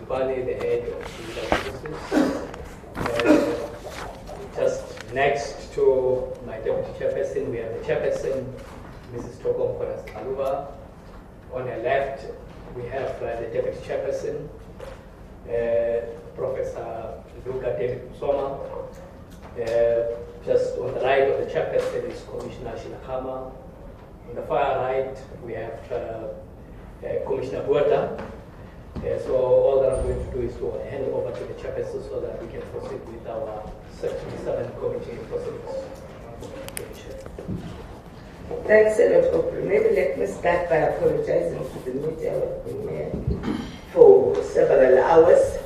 Bali, the head of civil services. Just next to my deputy chairperson, we have the chairperson, Mrs. Tokom Konas Kaluva. On her left, we have the deputy chairperson, Professor Luka David Kusoma. Just on the right of the chairperson is Commissioner Shinakama. On the far right, we have Commissioner Buerta. So all that I'm going to do is to hand over to the chairperson so that we can proceed with our Section 7 committee proceedings. Thanks a lot, Oprah. Maybe let me start by apologizing to the media. I've been here for several hours.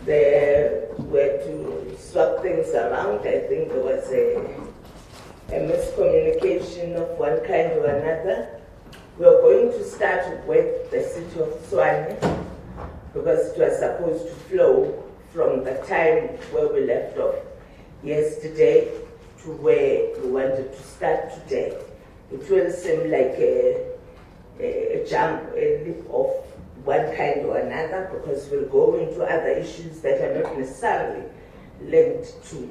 They were to swap things around. I think there was a miscommunication of one kind or another. We're going to start with the city of Tshwane because it was supposed to flow from the time where we left off yesterday to where we wanted to start today. It will seem like a jump, a leap of one kind or another because we'll go into other issues that are not necessarily linked to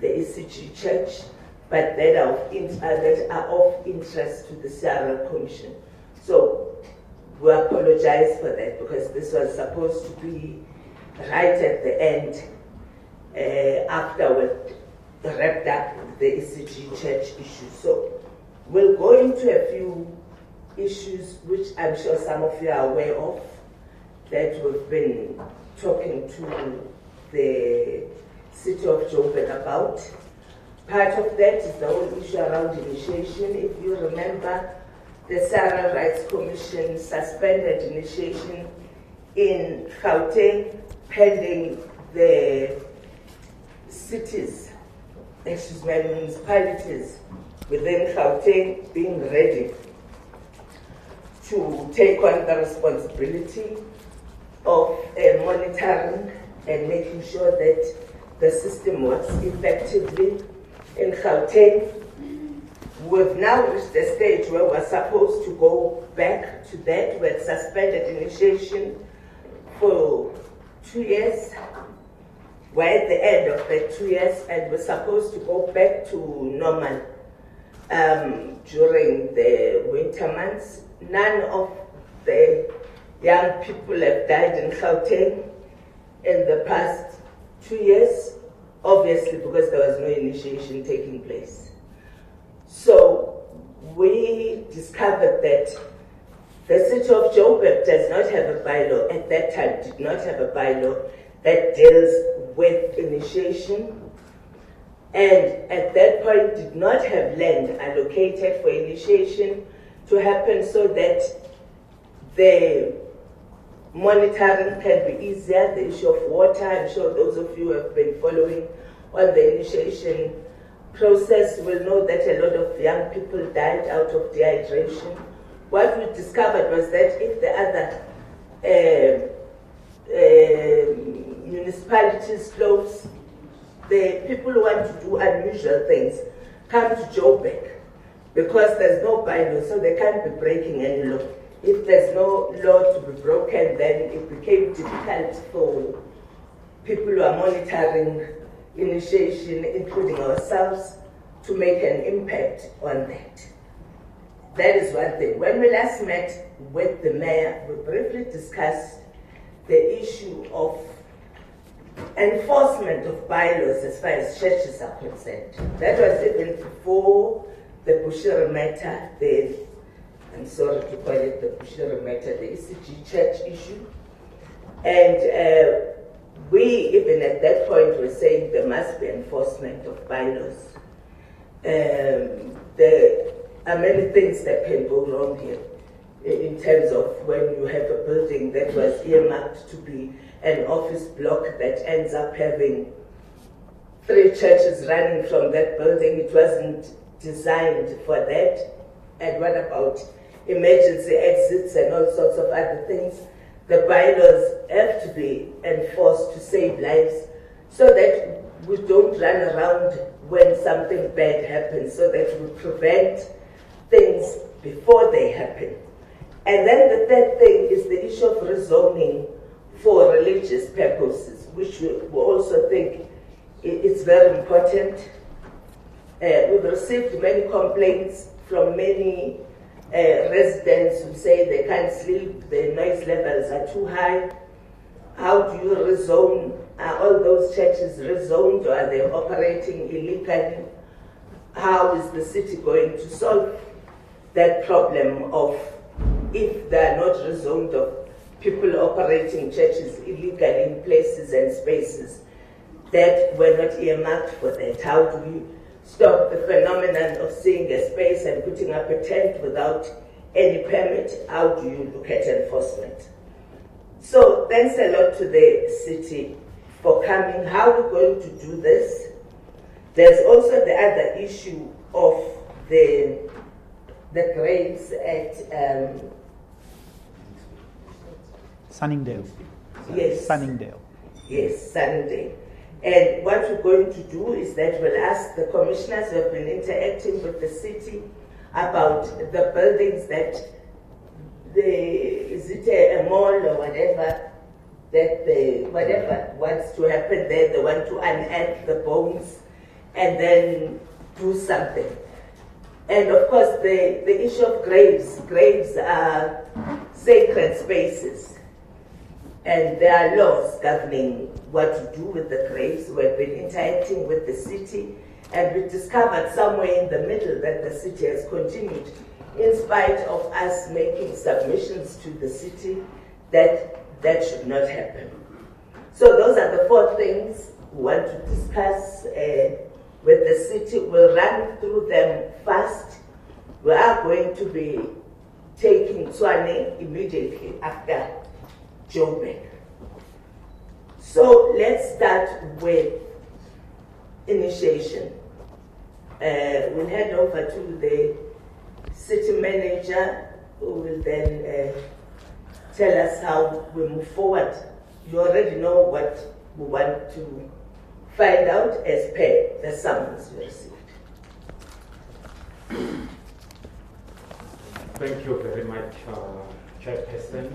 the ECG Church, but that are of interest to the CRL Commission. So we apologize for that because this was supposed to be right at the end after we wrapped up the ECG Church issue. So we'll go into a few issues which I'm sure some of you are aware of that we've been talking to the city of Joburg about. Part of that is the whole issue around initiation. If you remember, the CRL Rights Commission suspended initiation in Gauteng pending the cities, municipalities within Gauteng being ready to take on the responsibility of monitoring and making sure that the system works effectively in Gauteng. We've now reached a stage where we're supposed to go back to that. We had suspended initiation for 2 years. We're at the end of the 2 years and we're supposed to go back to normal during the winter months. None of the young people have died in Gauteng in the past 2 years, obviously because there was no initiation taking place. So we discovered that the city of Joburg does not have a bylaw, at that time did not have a bylaw that deals with initiation, and at that point did not have land allocated for initiation to happen so that the monitoring can be easier. The issue of water, I'm sure those of you who have been following on the initiation process will know that a lot of young people died out of dehydration. What we discovered was that if the other municipalities close, the people who want to do unusual things come to Joburg because there's no bylaw, so they can't be breaking any law. If there's no law to be broken, then it became difficult for people who are monitoring initiation, including ourselves, to make an impact on that. That is one thing. When we last met with the mayor, we briefly discussed the issue of enforcement of bylaws as far as churches are concerned. That was even before the Bushiri matter, I'm sorry to call it the Bushiri matter, the ECG Church issue. And we, even at that point, were saying there must be enforcement of bylaws. There are many things that can go wrong here in terms of when you have a building that was earmarked to be an office block that ends up having 3 churches running from that building. It wasn't designed for that. And what about emergency exits and all sorts of other things? The bylaws have to be enforced to save lives so that we don't run around when something bad happens, so that we prevent things before they happen. And then the third thing is the issue of rezoning for religious purposes, which we also think it's very important. We've received many complaints from many residents who say they can't sleep, the noise levels are too high. How do you rezone? Are all those churches rezoned, or are they operating illegally? How is the city going to solve that problem of, if they are not rezoned, of people operating churches illegally in places and spaces that were not earmarked for that? How do we stop the phenomenon of seeing a space and putting up a tent without any permit? How do you look at enforcement? So thanks a lot to the city for coming. How are we going to do this? There's also the other issue of the graves at Sunningdale. Yes. Sunningdale. Yes, Sunningdale. And what we're going to do is that we'll ask the commissioners who have been interacting with the city about the buildings that is it a mall or whatever, that whatever wants to happen there, they want to unearth the bones and then do something. And of course, the issue of graves. Graves are sacred spaces. And there are laws governing what to do with the graves. We've been interacting with the city, and we discovered somewhere in the middle that the city has continued, in spite of us making submissions to the city, that should not happen. So those are the 4 things we want to discuss with the city. We'll run through them fast. We are going to be taking Tshwane immediately after Joburg. So let's start with initiation. We'll hand over to the city manager, who will then tell us how we move forward. You already know what we want to find out as per the summons we received. Thank you very much, Chairperson.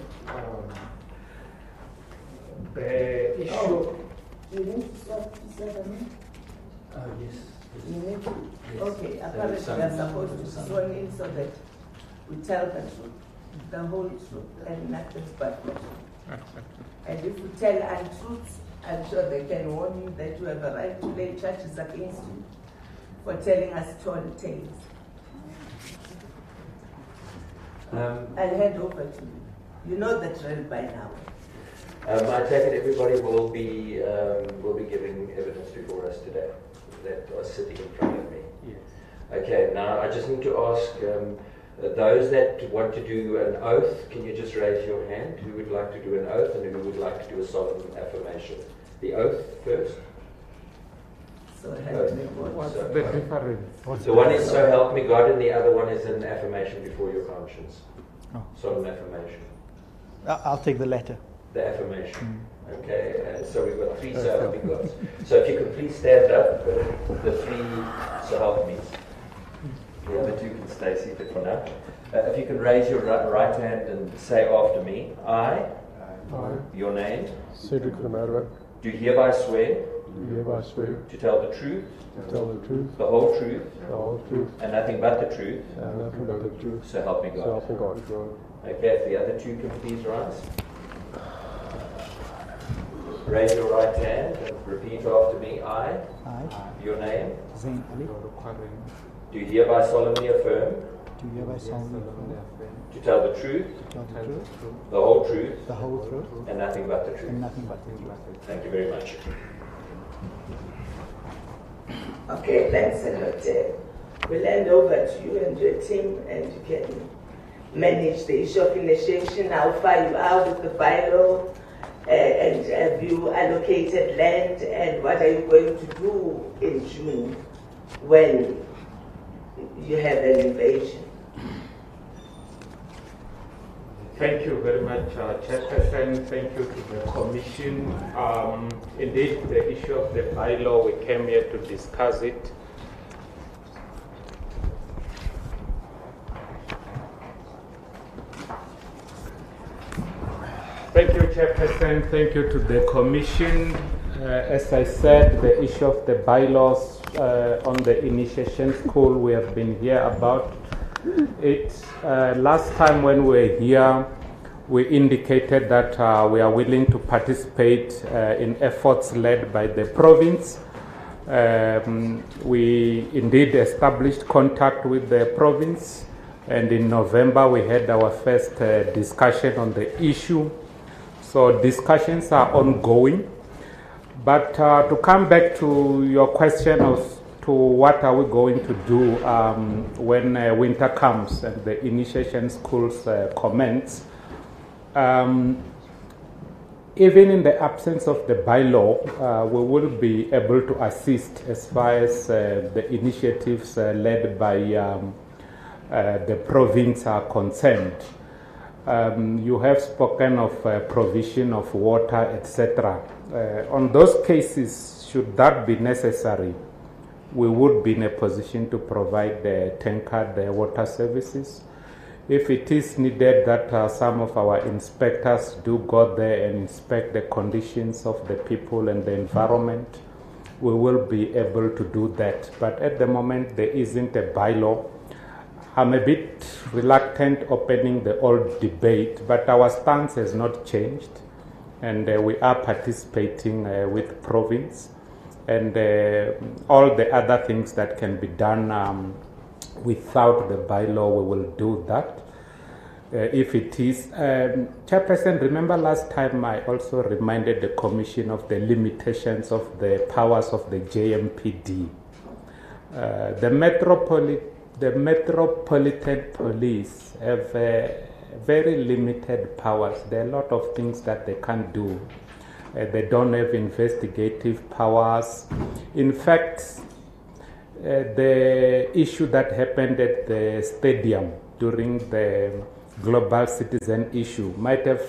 The issue. You need to start to say the name? Yes. You need to? Yes. Okay, apparently we are supposed to swear in so that we tell the truth, the whole truth, and nothing but the truth. And if we tell untruths, I'm sure they can warn you that you have a right to lay charges against you for telling us tall tales. I'll hand over to you. You know the drill by now. I take it everybody will be giving evidence before us today that are sitting in front of me. Yes. Okay, now I just need to ask those that want to do an oath, can you just raise your hand? Who would like to do an oath and who would like to do a solemn affirmation? The oath first. So What's the difference? The one is so help me God and the other one is an affirmation before your conscience. Oh. Solemn affirmation. I'll take the letter. The affirmation. Okay, so we've got 3 so help me God. So if you could please stand up, the 3 so help me. The other 2 can stay seated for now. If you can raise your right hand and say after me, I, your name, Cedric Romero, do hereby swear hereby swear to tell the truth, the whole truth, the whole truth, and nothing but the truth, and nothing but the truth, so help me so God. help me God. Okay, if the other 2 can please rise. Raise your right hand and repeat after me. I, your name, Zain Ali, do hereby solemnly affirm do hereby solemnly affirm to tell the truth, to tell the truth, the whole truth, the whole truth, and nothing but the and truth. nothing but the truth. Thank you very much. Okay, thanks a lot. We'll hand over to you and your team, and you can manage the issue of initiation, how far you are with the bylaw, and have you allocated land, and what are you going to do in June when you have an invasion? Thank you very much, Chairperson. Thank you to the Commission. Indeed, the issue of the bylaw, we came here to discuss it. Thank you, Chairperson. Thank you to the Commission. As I said, the issue of the bylaws on the initiation school, we have been here about it. Last time when we were here, we indicated that we are willing to participate in efforts led by the province. We indeed established contact with the province, and in November we had our first discussion on the issue. So discussions are ongoing. But to come back to your question as to what are we going to do when winter comes and the initiation schools commence, even in the absence of the bylaw, we will be able to assist as far as the initiatives led by the province are concerned. You have spoken of provision of water, etc. On those cases, should that be necessary, we would be in a position to provide tankered water services. If it is needed that some of our inspectors do go there and inspect the conditions of the people and the environment, we will be able to do that. But at the moment, there isn't a bylaw. I'm a bit reluctant opening the old debate, but our stance has not changed, and we are participating with province, and all the other things that can be done without the bylaw, we will do that. If it is, Chairperson, remember last time I also reminded the Commission of the limitations of the powers of the JMPD. The Metropolitan Police have very limited powers. There are a lot of things that they can't do. They don't have investigative powers. In fact, the issue that happened at the stadium during the global citizen issue might have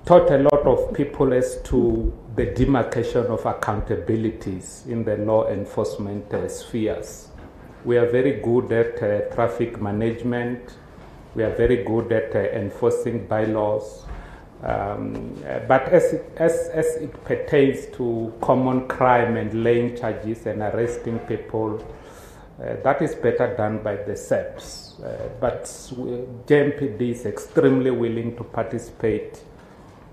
taught a lot of people as to the demarcation of accountabilities in the law enforcement spheres. We are very good at traffic management. We are very good at enforcing bylaws. But as it pertains to common crime and laying charges and arresting people, that is better done by the SABC. But JMPD is extremely willing to participate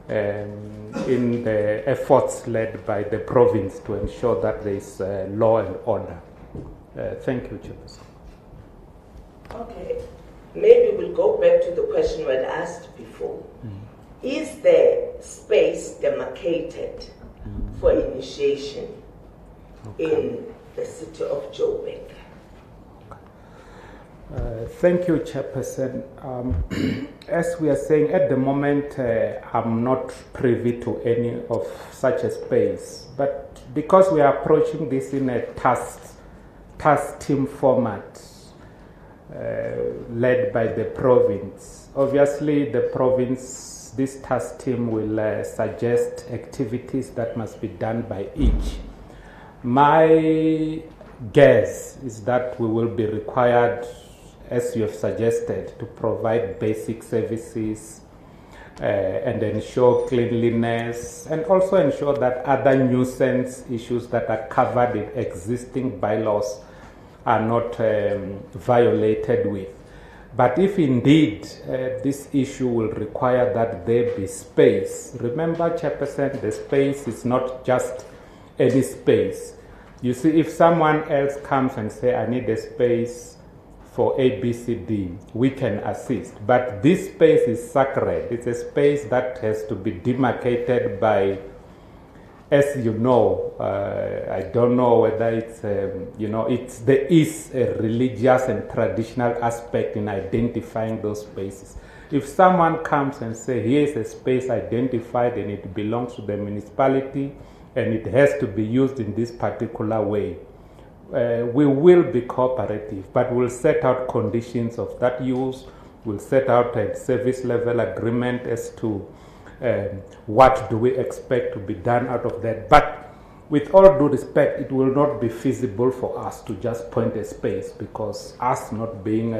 in the efforts led by the province to ensure that there is law and order. Thank you, Chairperson. Okay. Maybe we'll go back to the question we had asked before. Is there space demarcated for initiation in the city of Joburg? Thank you, Chairperson. As we are saying, at the moment, I'm not privy to any of such a space. But because we are approaching this in a task team format, led by the province. Obviously, the province, this task team will suggest activities that must be done by each. My guess is that we will be required, as you have suggested, to provide basic services and ensure cleanliness, and also ensure that other nuisance issues that are covered in existing bylaws are not violated with. But if indeed this issue will require that there be space, remember, Chairperson, the space is not just any space. You see, if someone else comes and say, I need a space for ABCD, we can assist. But this space is sacred. It's a space that has to be demarcated by, as you know, I don't know whether it's, there is a religious and traditional aspect in identifying those spaces. If someone comes and says, here's a space identified and it belongs to the municipality and it has to be used in this particular way, we will be cooperative, but we'll set out conditions of that use. We'll set out a service level agreement as to what do we expect to be done out of that. But with all due respect, it will not be feasible for us to just point a space, because us not being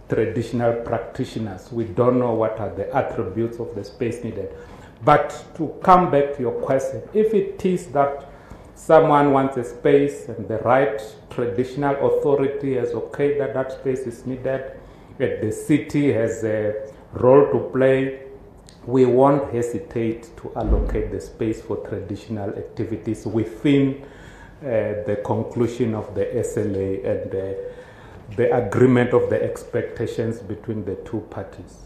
traditional practitioners, we don't know what are the attributes of the space needed. But to come back to your question, if it is that someone wants a space and the right traditional authority has okayed that that space is needed, and the city has a role to play, we won't hesitate to allocate the space for traditional activities within the conclusion of the SLA and the agreement of the expectations between the two parties.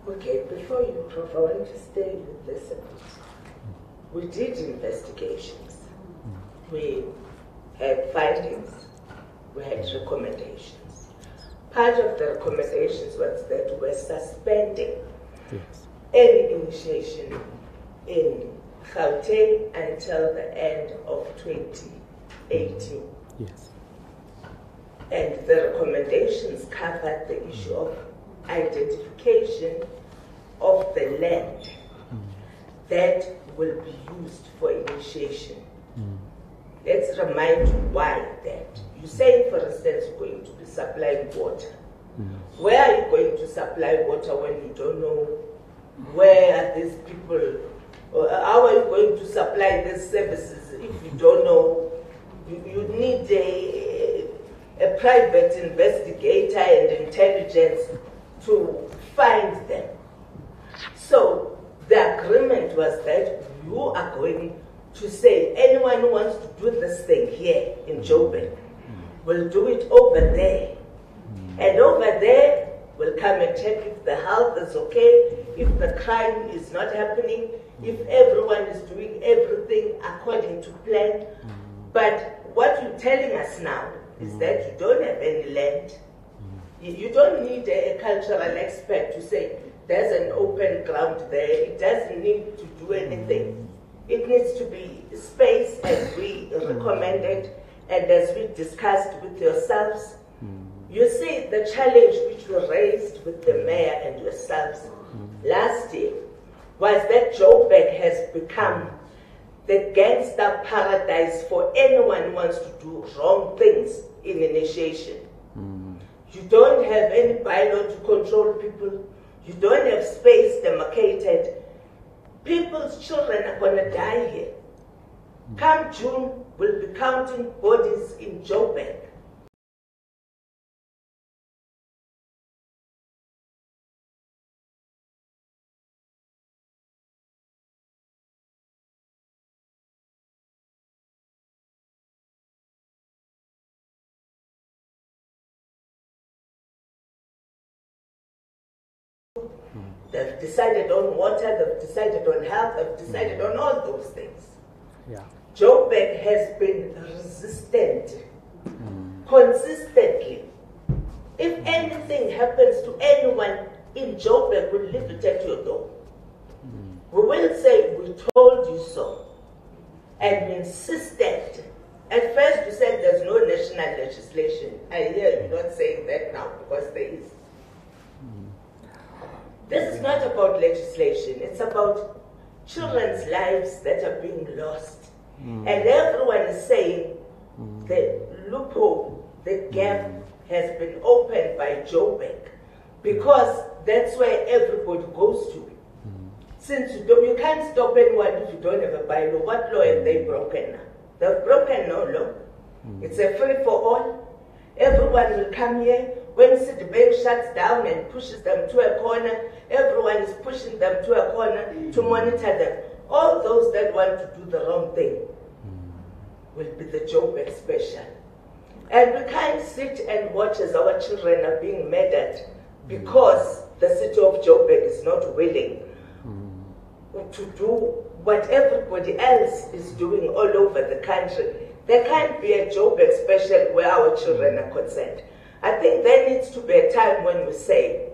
Okay, before you, Prof, I want to stay with this a bit. We did investigations. We had findings. We had recommendations. Part of the recommendations was that we're suspending any initiation in Gauteng until the end of 2018. Yes. And the recommendations covered the issue of identification of the land that will be used for initiation. Let's remind you why that. You say, for instance, you're going to be supplying water. Where are you going to supply water when you don't know where are these people, or how are you going to supply these services if you don't know? You need a private investigator and intelligence to find them. So the agreement was that you are going to say anyone who wants to do this thing here in Joburg will do it over there. And over there will come and check if the health is okay, if the crime is not happening, if everyone is doing everything according to plan. But what you're telling us now is that you don't have any land. You don't need a cultural expert to say there's an open ground there. It doesn't need to do anything. It needs to be space as we recommended and as we discussed with yourselves. You see, the challenge which we raised with the mayor and yourselves last year was that Joburg has become the gangster paradise for anyone who wants to do wrong things in initiation. You don't have any bylaw to control people. You don't have space demarcated. People's children are going to die here. Come June, we'll be counting bodies in Joburg. They've decided on water, they've decided on health, they've decided on all those things. Yeah. Joburg has been resistant consistently. If anything happens to anyone in Joburg, we'll leave it at your door. We will say, we told you so. And we insisted. At first you said there's no national legislation. I hear you not saying that now because there is. This is not about legislation, it's about children's lives that are being lost. And everyone is saying the loophole, the gap has been opened by Joburg because that's where everybody goes to. Since you can't stop anyone if you don't have a bylaw, what law have they broken now? They've broken no law. It's a free for all. Everyone will come here. When Citibank shuts down and pushes them to a corner, everyone is pushing them to a corner to monitor them. All those that want to do the wrong thing will be the Joburg special. And we can't sit and watch as our children are being murdered because the city of Joburg is not willing to do what everybody else is doing all over the country. There can't be a Joburg special where our children are concerned. I think there needs to be a time when we say,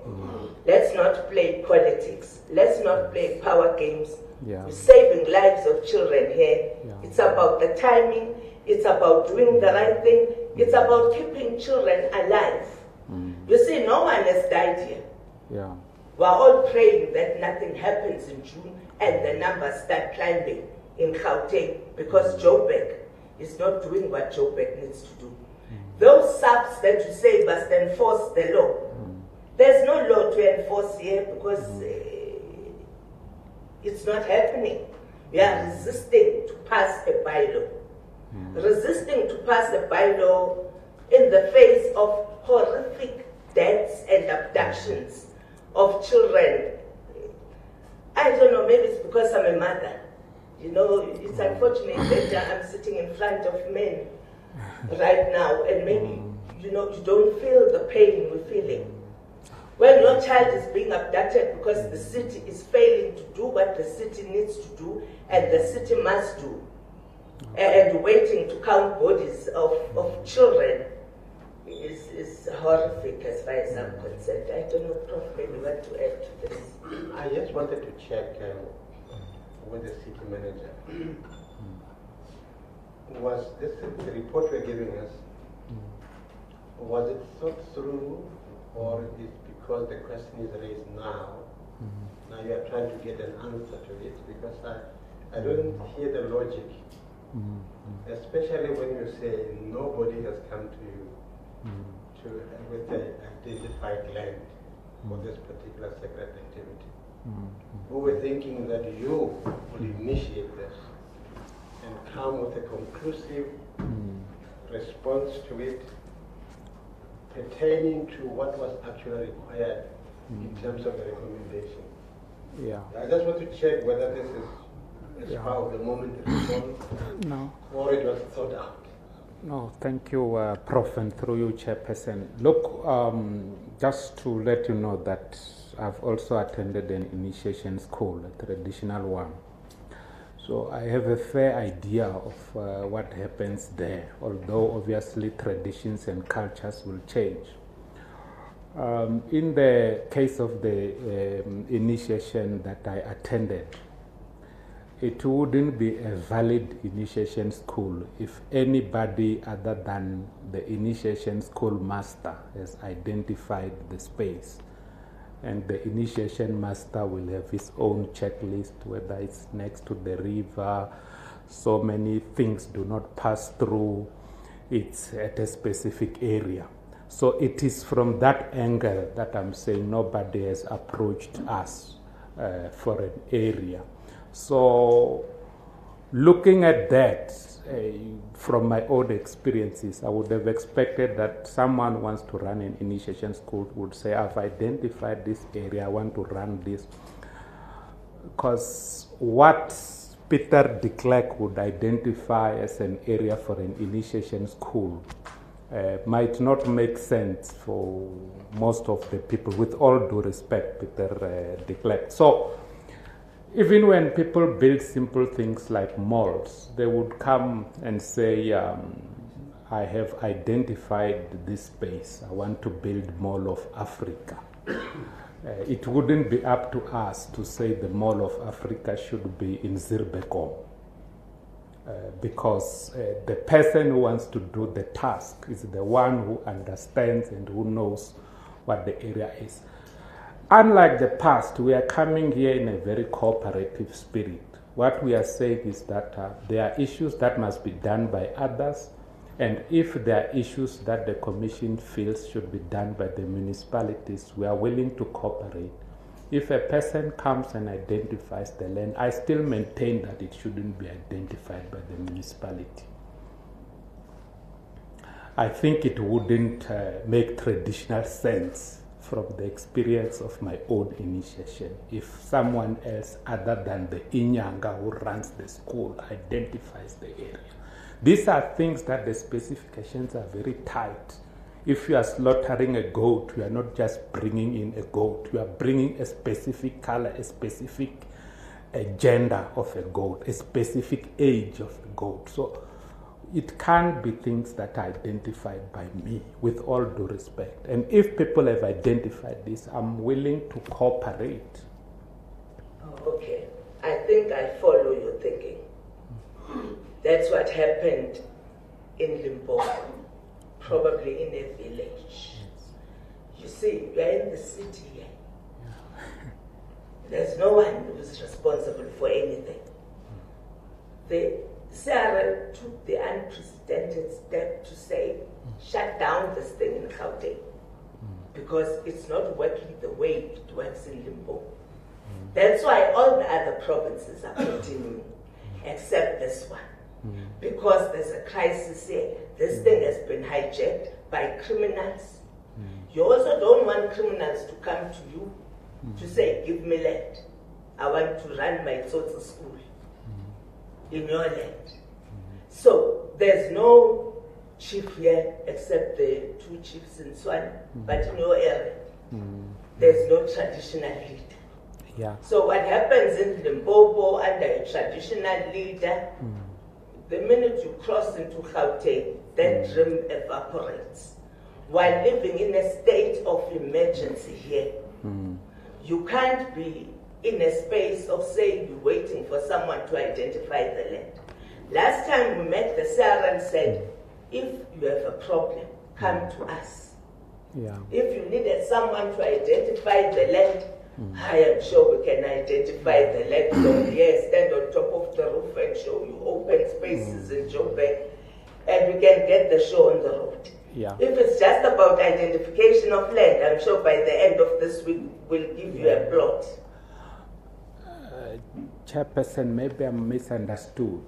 let's not play politics. Let's not play power games. We're saving lives of children here. It's about the timing. It's about doing the right thing. It's about keeping children alive. You see, no one has died here. We're all praying that nothing happens in June and the numbers start climbing in Gauteng because Joburg is not doing what Joburg needs to do. Those SABs that you say must enforce the law, there's no law to enforce here because It's not happening. We are resisting to pass a bylaw. Resisting to pass a bylaw in the face of horrific deaths and abductions of children. I don't know, maybe it's because I'm a mother. You know, it's unfortunate that I'm sitting in front of men right now, and maybe, you know, you don't feel the pain we're feeling. When your child is being abducted because the city is failing to do what the city needs to do and the city must do, and waiting to count bodies of children is horrific as far as I'm concerned. I don't know, Prof, maybe what to add to this. I just wanted to check with the city manager. Was this the report you're giving us? Was it thought through, or is it because the question is raised now? Now you are trying to get an answer to it, because I don't hear the logic, especially when you say nobody has come to you with the identified land for this particular sacred activity. We were thinking that you would initiate this and come with a conclusive response to it pertaining to what was actually required in terms of the recommendation. Yeah. I just want to check whether this is part of the moment response or it was thought out. No, thank you, Prof, and through you, Chairperson. Look, just to let you know that I've also attended an initiation school, a traditional one. So I have a fair idea of what happens there, although obviously traditions and cultures will change. In the case of the initiation that I attended, it wouldn't be a valid initiation school if anybody other than the initiation school master has identified the space. And the initiation master will have his own checklist, whether it's next to the river, so many things do not pass through, it's at a specific area. So it is from that angle that I'm saying nobody has approached us for an area. So looking at that, from my own experiences, I would have expected that someone wants to run an initiation school would say, I've identified this area, I want to run this. Because what Peter de Klerk would identify as an area for an initiation school might not make sense for most of the people, with all due respect, Peter de Klerk. So even when people build simple things like malls, they would come and say, I have identified this space. I want to build Mall of Africa. It wouldn't be up to us to say the Mall of Africa should be in Zirbekom. Because the person who wants to do the task is the one who understands and who knows what the area is. Unlike the past, we are coming here in a very cooperative spirit. What we are saying is that there are issues that must be done by others, and if there are issues that the Commission feels should be done by the municipalities, we are willing to cooperate. If a person comes and identifies the land, I still maintain that it shouldn't be identified by the municipality. I think it wouldn't make traditional sense from the experience of my own initiation if someone else other than the Inyanga who runs the school identifies the area. These are things that the specifications are very tight. If you are slaughtering a goat, you are not just bringing in a goat, you are bringing a specific color, a specific gender of a goat, a specific age of a goat. So it can't be things that are identified by me, with all due respect. And if people have identified this, I'm willing to cooperate. Oh, okay. I think I follow your thinking. That's what happened in Limpopo, probably in a village. You see, we are in the city here. There's no one who's responsible for anything. The CRL took the unprecedented step to say, shut down this thing in Gauteng, because it's not working the way it works in Limpopo. That's why all the other provinces are continuing, except this one. Because there's a crisis here. This thing has been hijacked by criminals. You also don't want criminals to come to you to say, give me land. I want to run my total school in your land. So there's no chief here except the 2 chiefs in Swan, but in your area, there's no traditional leader. Yeah. So what happens in Limpopo under a traditional leader, the minute you cross into Gauteng, that dream evaporates. While living in a state of emergency here, you can't be in a space of saying you're waiting for someone to identify the land. Last time we met, the CRL said, if you have a problem, come to us. Yeah. If you needed someone to identify the land, I am sure we can identify the land from here, stand on top of the roof and show you open spaces in Joburg, and we can get the show on the road. Yeah. If it's just about identification of land, I'm sure by the end of this week we'll give you a plot. Chairperson, maybe I'm misunderstood.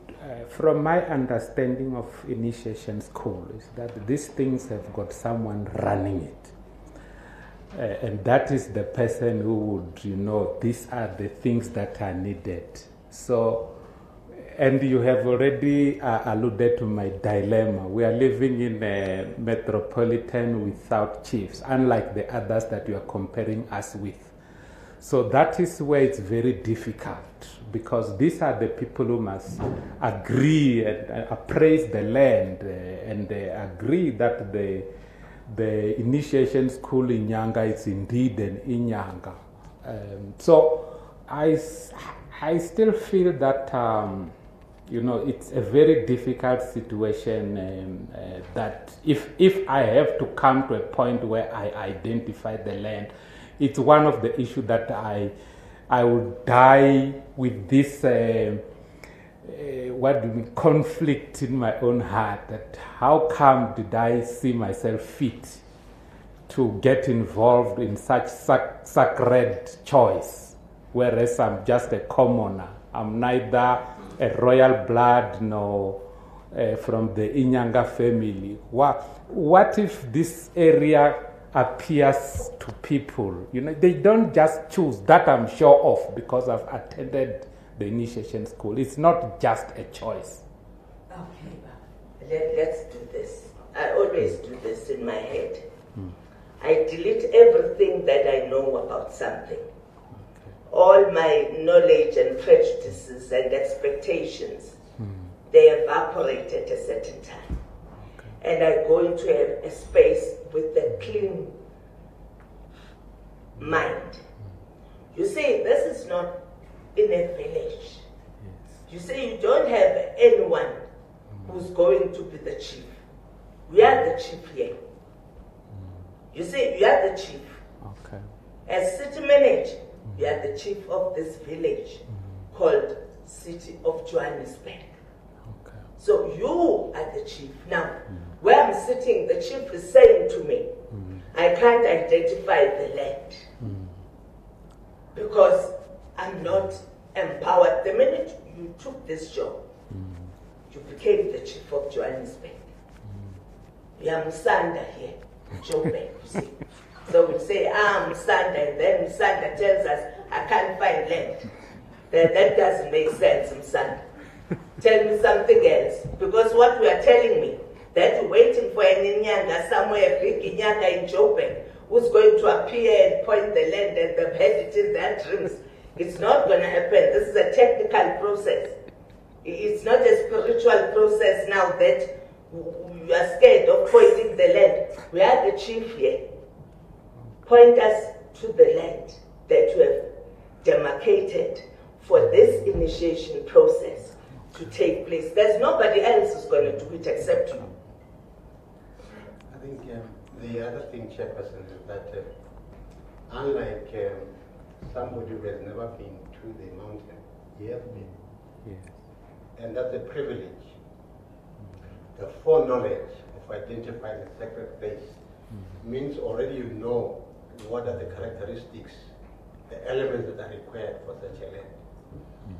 From my understanding of initiation school is that these things have got someone running it. And that is the person who would, these are the things that are needed. So, and you have already alluded to my dilemma. We are living in a metropolitan without chiefs, unlike the others that you are comparing us with. So that is where it's very difficult, because these are the people who must agree and appraise the land and agree that the initiation school in Nyanga is indeed an Inyanga. So I still feel that it's a very difficult situation that if I have to come to a point where I identify the land, it's one of the issues that I would die with this conflict in my own heart, that how come did I see myself fit to get involved in such sacred choice, whereas I'm just a commoner. I'm neither a royal blood nor from the Inyanga family. What if this area appears to people? They don't just choose, that I'm sure of, because I've attended the initiation school. It's not just a choice. Okay, let's do this. I always do this in my head. I delete everything that I know about something. All my knowledge and prejudices and expectations, they evaporate at a certain time. And I go into a space with a clean mind. You see, this is not in a village. You see, you don't have anyone who's going to be the chief. We are the chief here. You see, you are the chief. Okay. As city manager, you are the chief of this village called City of Johannesburg. Okay. So you are the chief. Now, where I'm sitting, the chief is saying to me, I can't identify the land because I'm not empowered. The minute you took this job, you became the chief of Johannesburg. You are Musanda here, Joburg, you see. So we say, Musanda, and then Musanda tells us, I can't find land. That doesn't make sense, Musanda. Tell me something else. Because what you are telling me, that you're waiting for an Inyanga somewhere, big Inyanga in Joburg, who's going to appear and point the land and they've had it in their dreams. It's not going to happen. This is a technical process. It's not a spiritual process now that you are scared of pointing the land. We are the chief here. Point us to the land that you have demarcated for this initiation process to take place. There's nobody else who's going to do it except you. I think the other thing, Chairperson, is that unlike somebody who has never been to the mountain, he has been. Yes. And that's a privilege. The foreknowledge of identifying the sacred place means already you know what are the characteristics the elements that are required for such a land.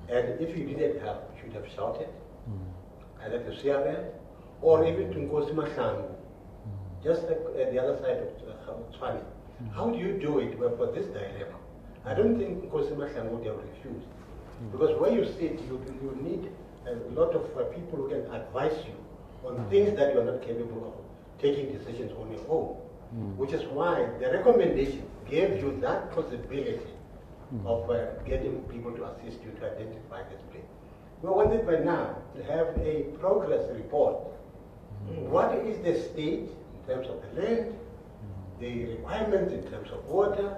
And if you didn't help, you should have shouted, either to CRL or even to Nkosi Mahlangu, just like at the other side of Tshwane. How do you do it for this dilemma? I don't think Nkosi Mahlangu would have refused. Because where you sit, you need a lot of people who can advise you on things that you are not capable of taking decisions on your own. Which is why the recommendation gave you that possibility of getting people to assist you to identify this place. We wanted by now to have a progress report. What is the state in terms of the land, the requirements in terms of water,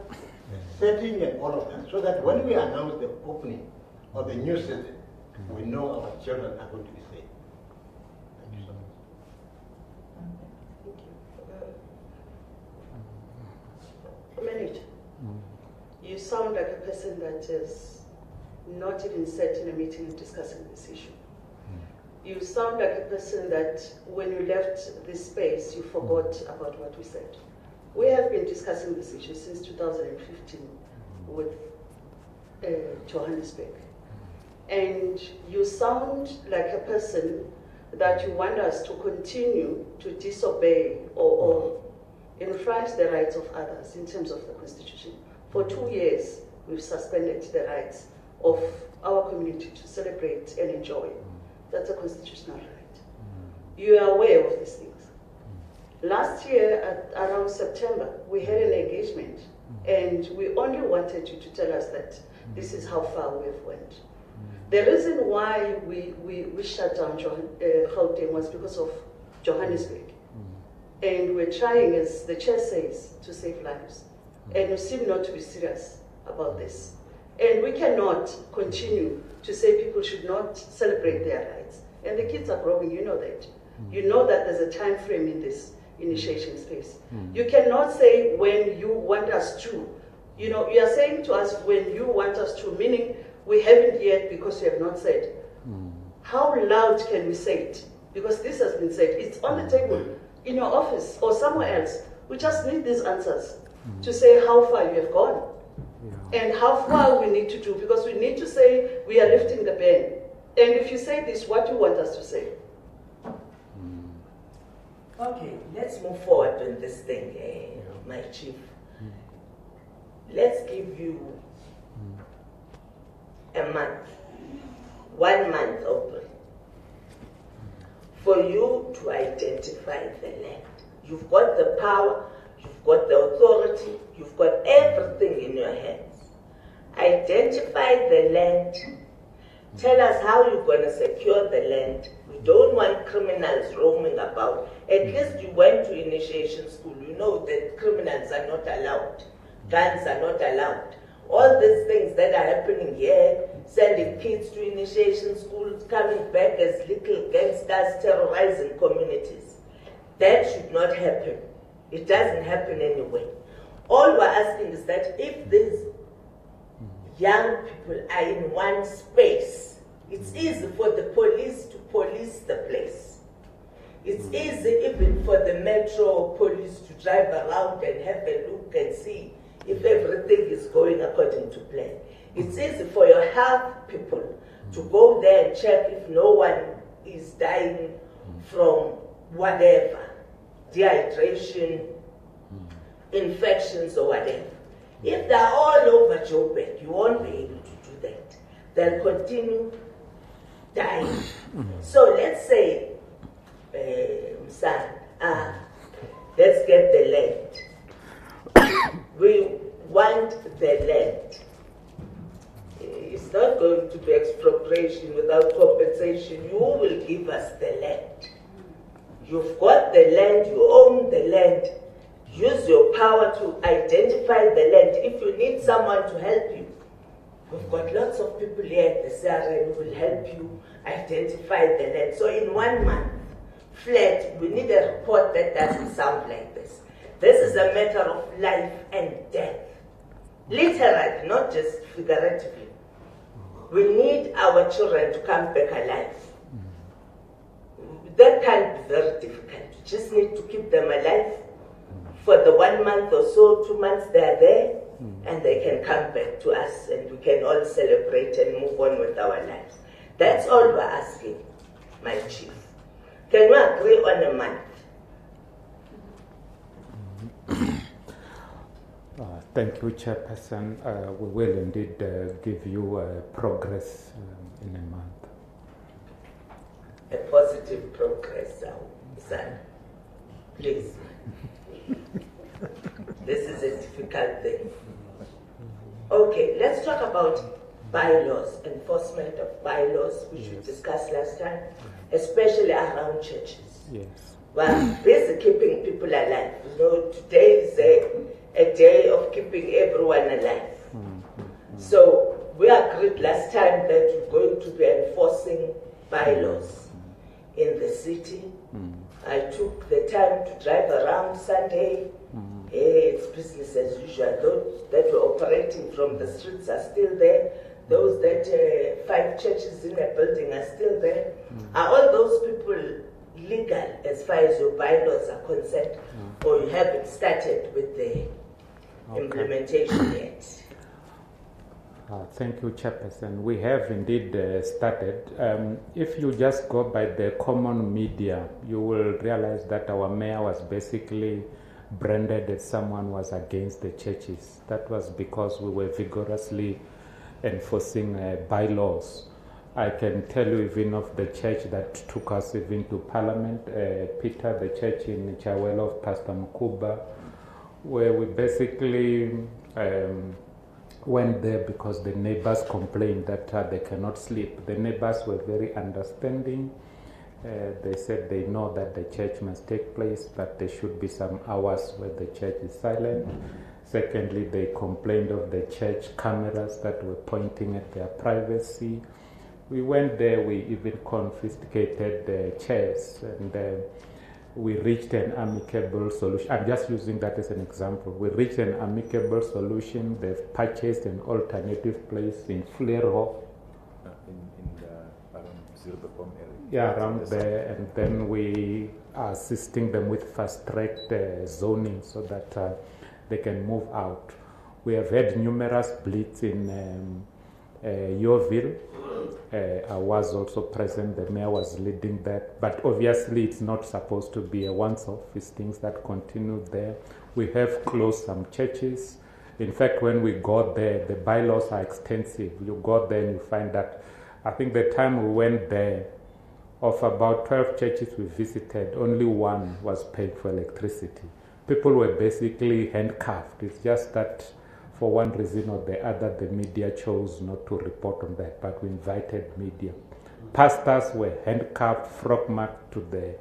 the setting and all of that, so that when we announce the opening of the new season, we know our children are going to be safe. Thank you so much. Manager, you sound like a person that is not even sat in a meeting discussing this issue. You sound like a person that when you left this space, you forgot about what we said. We have been discussing this issue since 2015 with Johannesburg. And you sound like a person that you want us to continue to disobey or infringe the rights of others in terms of the Constitution. For 2 years, we've suspended the rights of our community to celebrate and enjoy. That's a constitutional right. You are aware of these things. Last year, around September, we had an engagement, and we only wanted you to tell us that this is how far we have went. The reason why we shut down Gauteng was because of Johannesburg. And we're trying, as the chair says, to save lives. And you seem not to be serious about this. And we cannot continue to say people should not celebrate their rights. And the kids are growing, you know that. You know that there's a time frame in this initiation space. You cannot say when you want us to. You know, you are saying to us when you want us to, meaning we haven't yet because you have not said. How loud can we say it? Because this has been said. It's on the table in your office or somewhere else. We just need these answers to say how far you have gone and how far we need to do, because we need to say we are lifting the ban. And if you say this, what do you want us to say? Okay, let's move forward on this thing, my chief. Let's give you a month, 1 month open, for you to identify the land. You've got the power, you've got the authority, you've got everything in your hands. Identify the land. Tell us how you're going to secure the land. We don't want criminals roaming about. At least you went to initiation school. You know that criminals are not allowed. Guns are not allowed. All these things that are happening here, sending kids to initiation schools, coming back as little gangsters, terrorizing communities. That should not happen. It doesn't happen anyway. All we're asking is that if these young people are in one space, it's easy for the police to police the place. It's easy even for the metro police to drive around and have a look and see if everything is going according to plan. It's easy for your health people to go there and check if no one is dying from whatever, dehydration, infections or whatever. If they're all over Joburg, you won't be able to do that. They'll continue dying. So let's say, let's get the land. We want the land. It's not going to be expropriation without compensation. You will give us the land. You've got the land, you own the land. Use your power to identify the land. If you need someone to help you, we've got lots of people here at the CRL who will help you identify the land. So in 1 month, flat, we need a report that doesn't sound like this. This is a matter of life and death. Literally, not just figuratively. We need our children to come back alive. That can be very difficult. You just need to keep them alive for the 1 month or so, 2 months they are there. and they can come back to us and we can all celebrate and move on with our lives. That's all we're asking, my chief. Can we agree on a month? Thank you, Chairperson. We will indeed give you progress in a month. A positive progress, son. Please. This is a difficult thing. Okay, let's talk about bylaws, enforcement of bylaws, which we discussed last time, especially around churches. Yes. We're busy keeping people alive. You know, today is a day of keeping everyone alive. So we agreed last time that we're going to be enforcing bylaws in the city. I took the time to drive around Sunday. It's business as usual. Those that were operating from the streets are still there. Those that 5 churches in a building are still there. Are all those people legal as far as your bylaws are concerned, or you haven't started with the implementation yet? Thank you, Chairperson. We have indeed started. If you just go by the common media, you will realize that our mayor was basically branded as someone was against the churches. That was because we were vigorously enforcing bylaws. I can tell you even of the church that took us even to Parliament, Peter, the church in Chawelo of Pastor Mkuba, where we basically went there because the neighbors complained that they cannot sleep. The neighbors were very understanding. They said they know that the church must take place, but there should be some hours where the church is silent. Secondly, they complained of the church cameras that were pointing at their privacy. We went there, we even confiscated the chairs, and we reached an amicable solution. I'm just using that as an example. We reached an amicable solution. They've purchased an alternative place in Fleurhof. In the around Zilberboom area. Yeah, around there, and then we are assisting them with fast-track zoning so that they can move out. We have had numerous bleeds in Yeovil. I was also present, the mayor was leading that, but obviously it's not supposed to be a once-off, it's things that continue there. We have closed some churches. In fact, when we got there, the bylaws are extensive. You go there and you find that, I think the time we went there, of about 12 churches we visited, only one was paid for electricity. People were basically handcuffed. It's just that for one reason or the other, the media chose not to report on that, but we invited media. Pastors were handcuffed, frog-marked to the,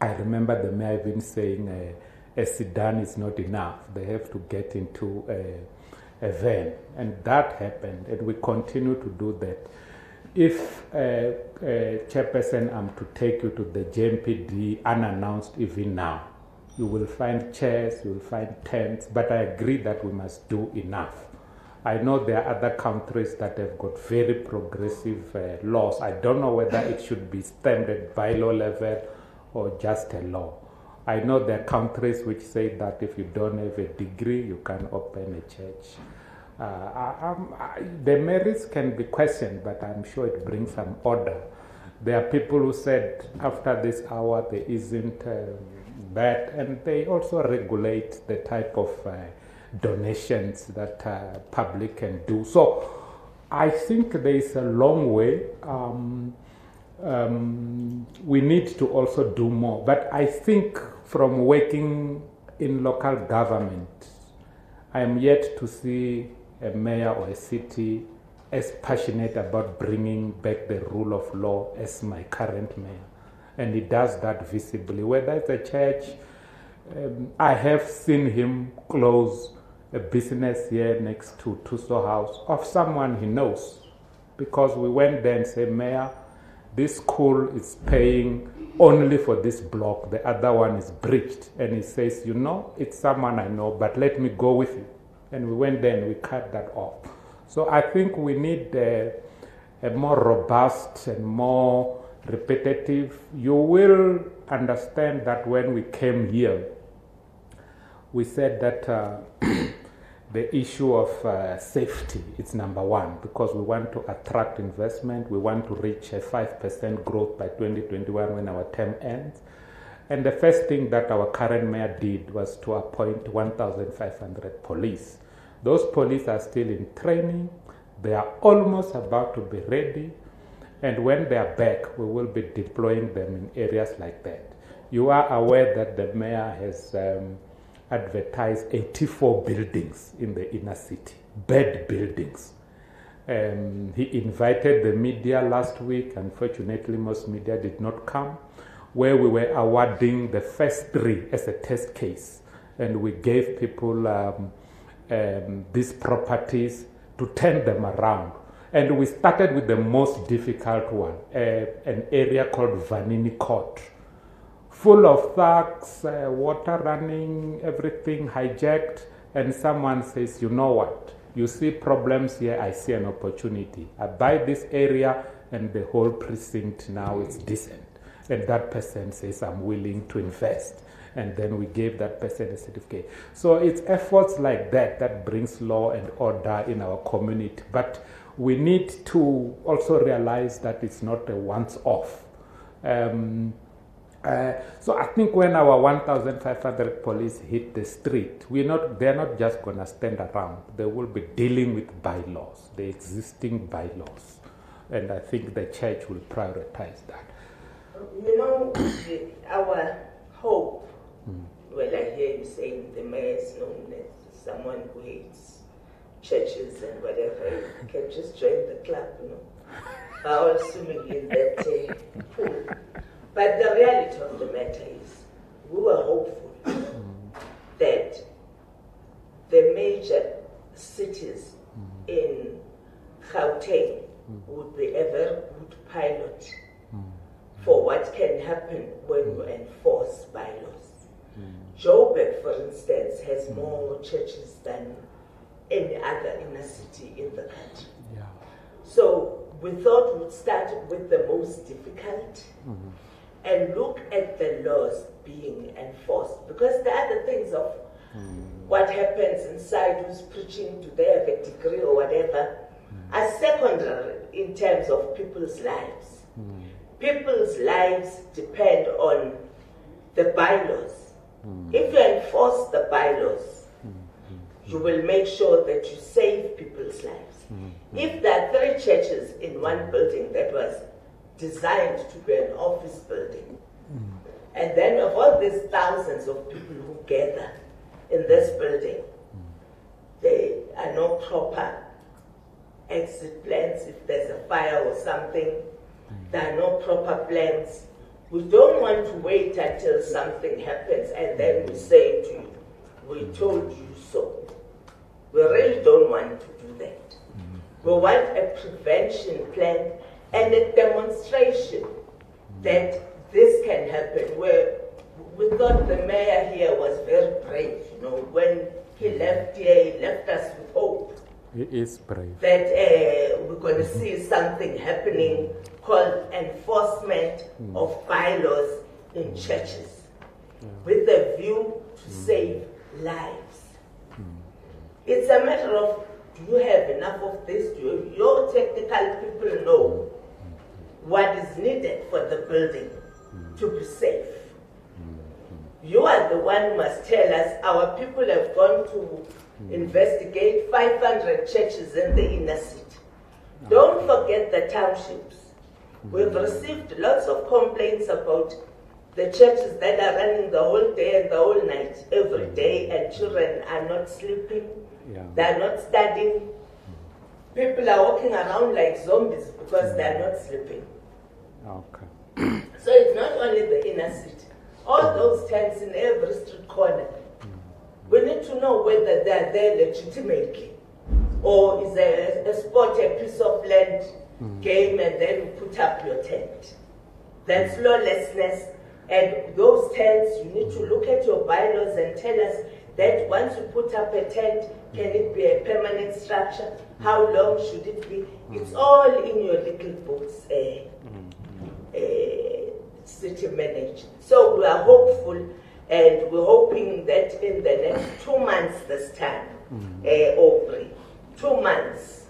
I remember the mayor even saying a sedan is not enough. They have to get into a van. And that happened, and we continue to do that. If Chairperson, I'm to take you to the JMPD unannounced even now, you will find chairs, you will find tents, but I agree that we must do enough. I know there are other countries that have got very progressive laws. I don't know whether it should be stemmed at bylaw level or just a law. I know there are countries which say that if you don't have a degree, you can open a church. The merits can be questioned, but I'm sure it brings some order. There are people who said after this hour there isn't that, and they also regulate the type of donations that public can do. So I think there is a long way. We need to also do more, but I think from working in local government, I am yet to see a mayor or a city as passionate about bringing back the rule of law as my current mayor. And he does that visibly. Whether it's a church, I have seen him close a business here next to Tuso House of someone he knows. Because we went there and said, Mayor, this school is paying only for this block. The other one is breached. And he says, you know, it's someone I know, but let me go with you. And we went there and we cut that off. So I think we need a more robust and more repetitive. You will understand that when we came here, we said that the issue of safety is number one, because we want to attract investment. We want to reach a 5% growth by 2021 when our term ends. And the first thing that our current mayor did was to appoint 1,500 police. Those police are still in training. They are almost about to be ready. And when they are back, we will be deploying them in areas like that. You are aware that the mayor has advertised 84 buildings in the inner city, bad buildings. He invited the media last week. Unfortunately, most media did not come, where we were awarding the first 3 as a test case. And we gave people these properties to turn them around. And we started with the most difficult one, an area called Vanini Court, full of thugs, water running, everything hijacked. And someone says, you know what? You see problems here, I see an opportunity. I buy this area and the whole precinct now is decent. And that person says, I'm willing to invest. And then we gave that person a certificate. So it's efforts like that that brings law and order in our community. But we need to also realize that it's not a once-off. So I think when our 1,500 police hit the street, they're not just going to stand around. They will be dealing with bylaws, the existing bylaws. And I think the church will prioritize that. You know, our hope, well, I hear you saying the mayor is known as someone who hates churches and whatever. You can just join the club, you know. All swimming in that pool. But the reality of the matter is, we were hopeful that the major cities in Gauteng would be a very good pilot for what can happen when you enforce bylaws. Joburg, for instance, has more churches than any other inner city in the country. Yeah. So we thought we'd start with the most difficult and look at the laws being enforced. Because the other things of what happens inside, who's preaching, do they have a degree or whatever, are secondary in terms of people's lives. People's lives depend on the bylaws. If you enforce the bylaws, you will make sure that you save people's lives. If there are 3 churches in one building that was designed to be an office building, and then of all these thousands of people who gather in this building, there are no proper exit plans if there's a fire or something. There are no proper plans. We don't want to wait until something happens and then we say to you, we told you so. We really don't want to do that. We want a prevention plan and a demonstration that this can happen. Where we thought the mayor here was very brave, you know, when he left here, he left us with hope. He is brave. That we're going to see something happening called enforcement of bylaws in churches with a view to save lives. It's a matter of, do you have enough of this? Do your technical people know what is needed for the building to be safe? You are the one who must tell us. Our people have gone to investigate 500 churches in the inner city. Don't forget the townships. We've received lots of complaints about the churches that are running the whole day and the whole night, every day, and children are not sleeping, they're not studying. People are walking around like zombies because they're not sleeping. Okay. So it's not only the inner city. All those tents in every street corner, we need to know whether they're there legitimately, or is a spot, a piece of land game, and then you put up your tent. That's lawlessness. And those tents, you need to look at your bylaws and tell us that once you put up a tent, can it be a permanent structure? How long should it be? It's all in your little books, city management. So we are hopeful, and we're hoping that in the next 2 months this time, Aubrey. 2 months.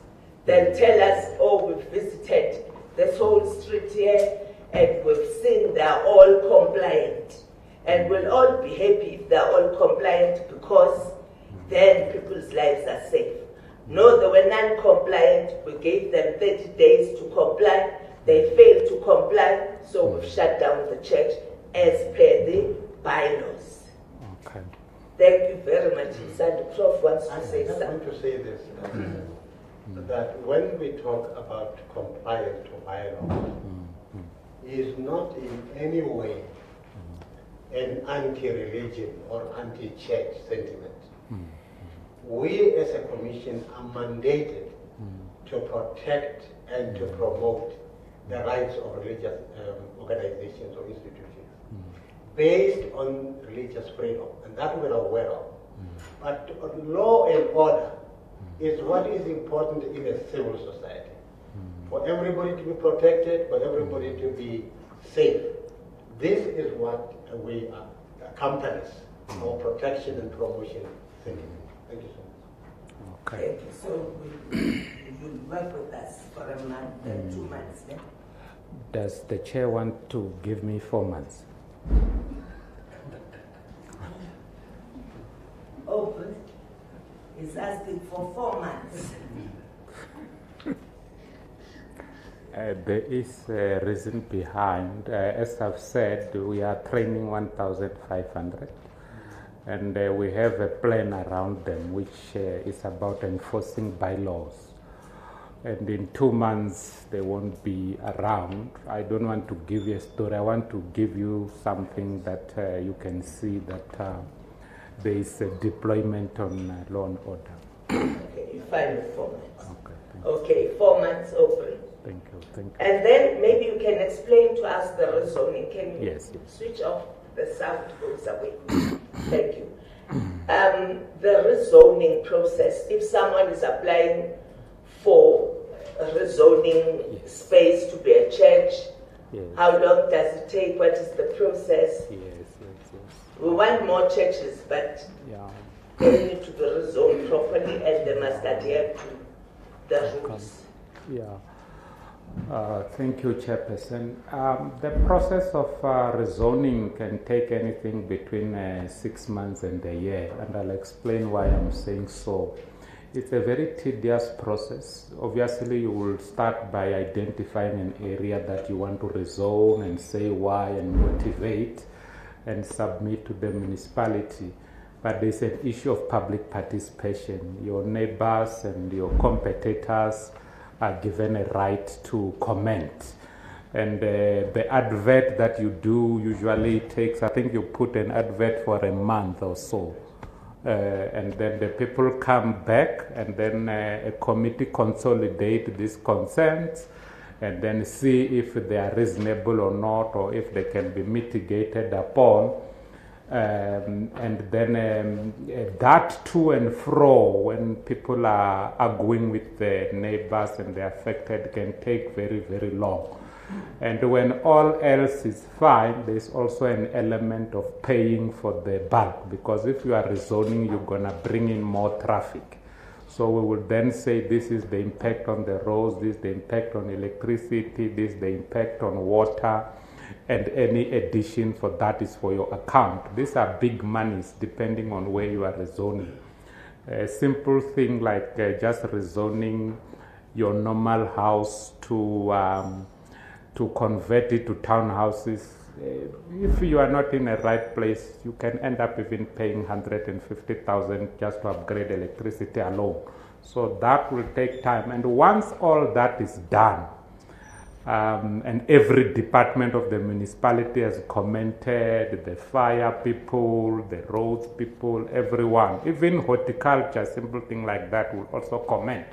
Then tell us, oh, we've visited this whole street here and we've seen they're all compliant. And we'll all be happy if they're all compliant because then people's lives are safe. No, they were non-compliant. We gave them 30 days to comply. They failed to comply, so we've shut down the church as per the bylaws. Okay. Thank you very much. Sandra Prof wants to say I something. want to say this, that when we talk about compliance to bylaws, is not in any way an anti-religion or anti-church sentiment. We as a commission are mandated to protect and to promote the rights of religious organizations or institutions based on religious freedom, and that we're aware of. But law and order is what is important in a civil society. For everybody to be protected, for everybody to be safe. This is what we accompanies our protection and promotion sentiment. Thank you so much. Okay. Thank you. So you'll work with us for a month and 2 months then? Does the chair want to give me 4 months? Open is asking for 4 months. There is a reason behind. As I've said, we are training 1,500 and we have a plan around them which is about enforcing bylaws. And in 2 months they won't be around. I don't want to give you a story. I want to give you something that you can see that there is a deployment on law and order. Okay, you find 4 months. Okay, Okay, 4 months open. thank you. Thank you. And then maybe you can explain to us the rezoning. Can you Yes. switch off the sound goes away? Thank you. The rezoning process, if someone is applying for a rezoning space to be a church, Yes. how long does it take? What is the process? Yes. We want more churches, but Yeah. they need to be rezoned properly and they must adhere to the rules. Yeah. Thank you, Chairperson. The process of rezoning can take anything between 6 months and a year, and I'll explain why I'm saying so. It's a very tedious process. Obviously, you will start by identifying an area that you want to rezone and say why and motivate and submit to the municipality. But there's an issue of public participation. Your neighbors and your competitors are given a right to comment. And the advert that you do usually takes, I think you put an advert for a month or so. And then the people come back and then a committee consolidate these concerns and then see if they are reasonable or not, or if they can be mitigated upon. And then that to and fro when people are arguing with the neighbors and the affected can take very, very long. And when all else is fine, there's also an element of paying for the bulk, because if you are rezoning, you're going to bring in more traffic. So we will then say this is the impact on the roads, this is the impact on electricity, this is the impact on water, and any addition for that is for your account. These are big monies depending on where you are rezoning. A simple thing like just rezoning your normal house to convert it to townhouses, if you are not in the right place, you can end up even paying 150,000 just to upgrade electricity alone. So that will take time. And once all that is done, and every department of the municipality has commented, the fire people, the roads people, everyone, even horticulture, simple thing like that will also comment.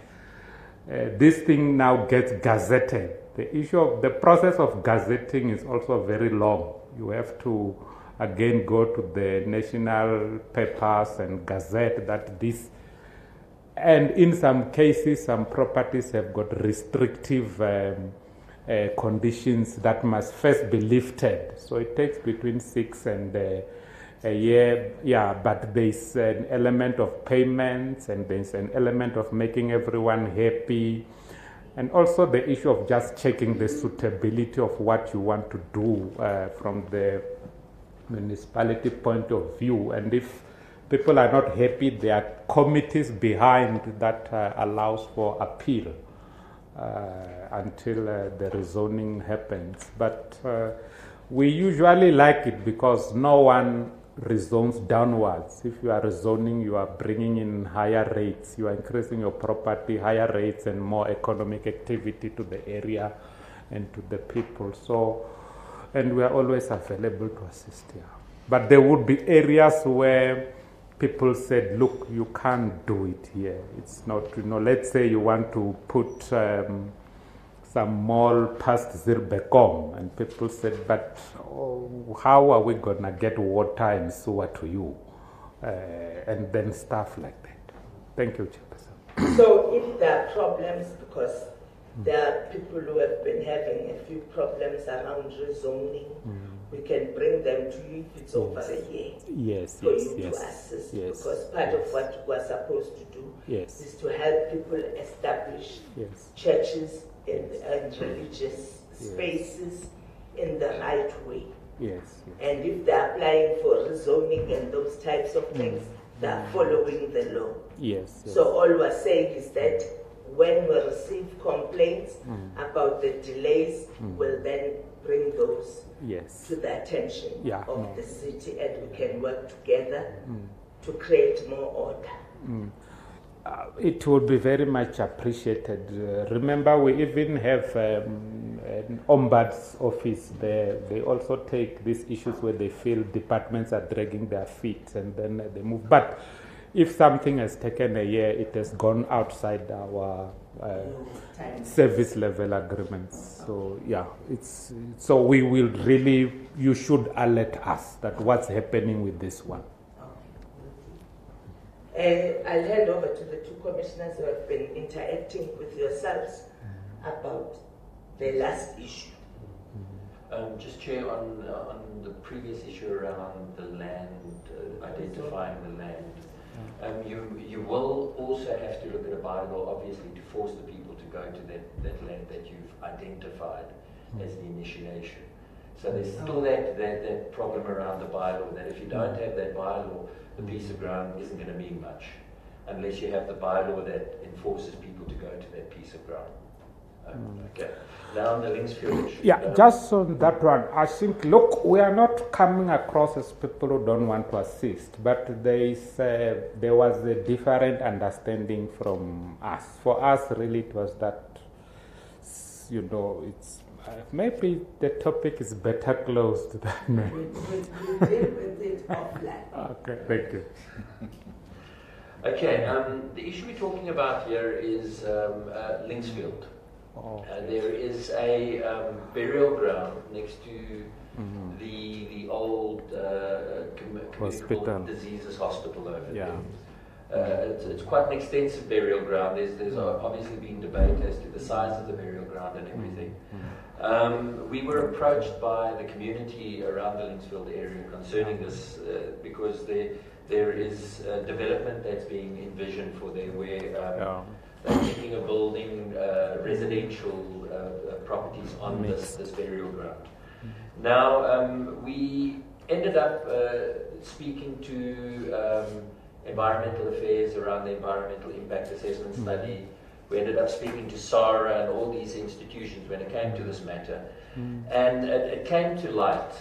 This thing now gets gazetted. The issue of the process of gazetting is also very long. You have to again go to the national papers and gazette that this, and in some cases some properties have got restrictive conditions that must first be lifted. So it takes between 6 and a year. Yeah, but there's an element of payments and there's an element of making everyone happy. And also the issue of just checking the suitability of what you want to do from the municipality point of view. And if people are not happy, there are committees behind that allows for appeal until the rezoning happens. But we usually like it because no one rezones downwards. If you are rezoning, you are bringing in higher rates, you are increasing your property, higher rates and more economic activity to the area and to the people. So, and we are always available to assist here. But there would be areas where people said, look, you can't do it here. It's not, let's say you want to put some mall past Zirbekom, and people said, but how are we going to get water and sewer to you? And then stuff like that. Thank you, Chairperson. So if there are problems, because there are people who have been having a few problems around rezoning, we can bring them to you if it's over a year. Yes, for yes, you yes. to assist, Yes, because part of what we're supposed to do is to help people establish churches and religious spaces in the right way. Yes. And if they're applying for rezoning and those types of things, they're following the law. Yes. So all we're saying is that when we receive complaints about the delays, we'll then bring those to the attention of the city, and we can work together to create more order. It would be very much appreciated. Remember, we even have an ombuds office there. They also take these issues where they feel departments are dragging their feet and then they move. But if something has taken a year, it has gone outside our service level agreements. So yeah, so we will really, you should alert us that what's happening with this one. I'll hand over to the two commissioners who have been interacting with yourselves about the last issue. Just Chair, on the previous issue around the land, identifying the land, you will also have to look at a bylaw, obviously, to force the people to go to that land that you've identified as the initiation. So there's still that problem around the bylaw, that if you don't have that bylaw, the piece of ground isn't going to mean much, unless you have the bylaw that enforces people to go to that piece of ground. Okay. Now on the Linksfield issue. Yeah, just on that one, I think, look, we are not coming across as people who don't want to assist, but there was a different understanding from us. For us, really, it was that, it's maybe the topic is better closed than. We'll deal with it offline. Okay, thank you. Okay, the issue we're talking about here is Linksfield. There is a burial ground next to the old communicable diseases hospital over there. It's quite an extensive burial ground. There's obviously been debate as to the size of the burial ground and everything. We were approached by the community around the Linksfield area concerning this because there is development that's being envisioned for there where they're thinking of building residential properties on this burial ground. Now, we ended up speaking to environmental affairs around the environmental impact assessment study. We ended up speaking to SARA and all these institutions when it came to this matter. And it came to light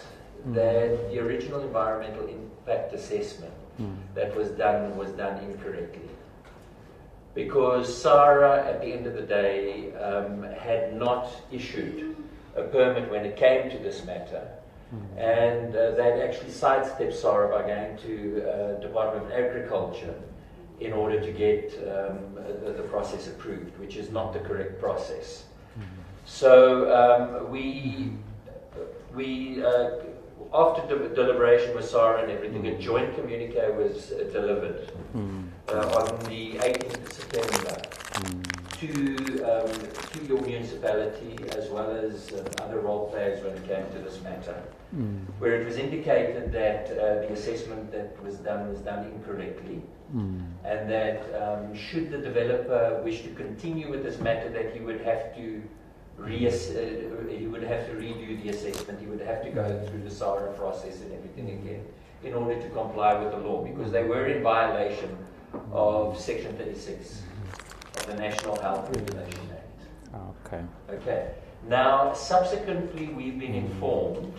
that the original environmental impact assessment that was done incorrectly. Because SARA, at the end of the day, had not issued a permit when it came to this matter. And they'd actually sidestepped SARA by going to Department of Agriculture in order to get the process approved, which is not the correct process. So we after deliberation with SARA and everything, a joint communique was delivered on the 18th of September to your municipality as well as other role players when it came to this matter, where it was indicated that the assessment that was done incorrectly, and that should the developer wish to continue with this matter, that he would have to redo the assessment. He would have to go through the SARA process and everything again in order to comply with the law, because they were in violation of Section 36 of the National Health Regulation Act. Okay. Okay. Now, subsequently, we've been informed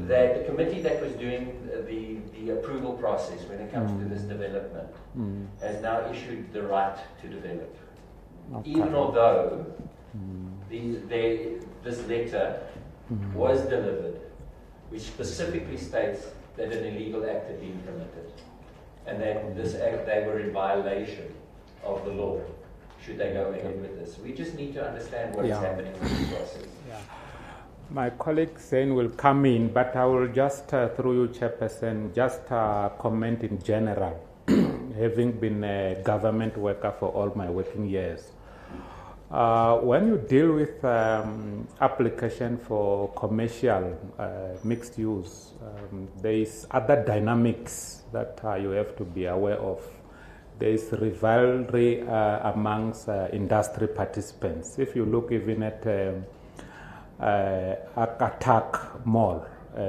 that the committee that was doing the approval process when it comes to this development has now issued the right to develop. Okay. Even although this letter was delivered, which specifically states that an illegal act had been committed, and that this act, they were in violation of the law, should they go ahead with this. We just need to understand what is happening with this process. Yeah. My colleague Zain will come in, but I will just, through you, Chairperson, just comment in general, having been a government worker for all my working years. When you deal with application for commercial mixed use, there is other dynamics that you have to be aware of. There is rivalry amongst industry participants. If you look even at Attack Mall,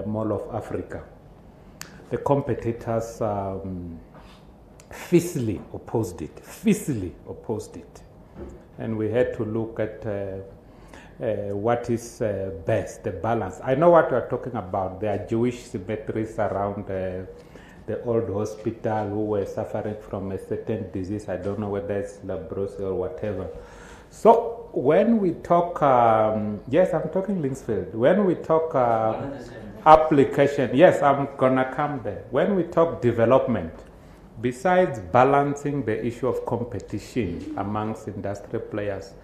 Mall of Africa, the competitors fiercely opposed it. And we had to look at what is best, the balance. I know what you're talking about. There are Jewish cemeteries around the old hospital who were suffering from a certain disease. I don't know whether it's leprosy or whatever. So when we talk, yes, I'm talking Linksfield. When we talk application, yes, I'm gonna come there. When we talk development, besides balancing the issue of competition amongst industry players,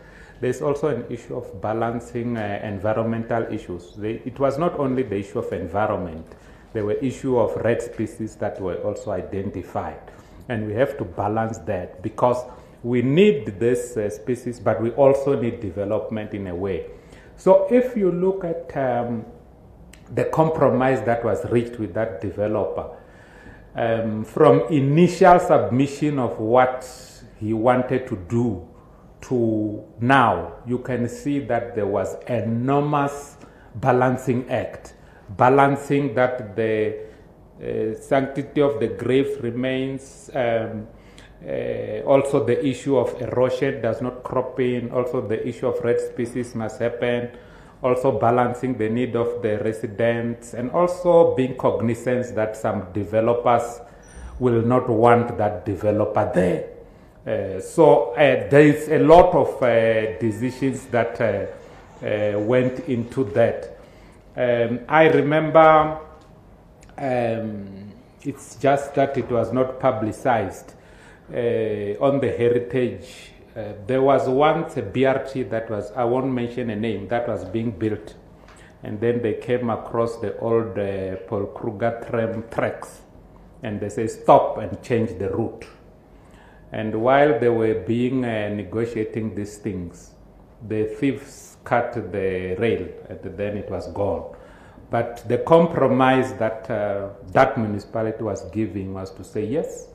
there's also an issue of balancing environmental issues. It was not only the issue of environment, there were issues of red species that were also identified. And we have to balance that because we need this species, but we also need development in a way. So if you look at the compromise that was reached with that developer, from initial submission of what he wanted to do to now, you can see that there was enormous balancing act, balancing that the sanctity of the grave remains, also the issue of erosion does not crop in, also the issue of red species must happen, also balancing the need of the residents, and also being cognizant that some developers will not want that developer there. So there is a lot of decisions that went into that. I remember it's just that it was not publicized on the heritage. There was once a BRT that was, I won't mention a name, that was being built. And then they came across the old Paul Kruger tram tracks. And they say, stop and change the route. And while they were being negotiating these things, the thieves cut the rail and then it was gone. But the compromise that that municipality was giving was to say, yes,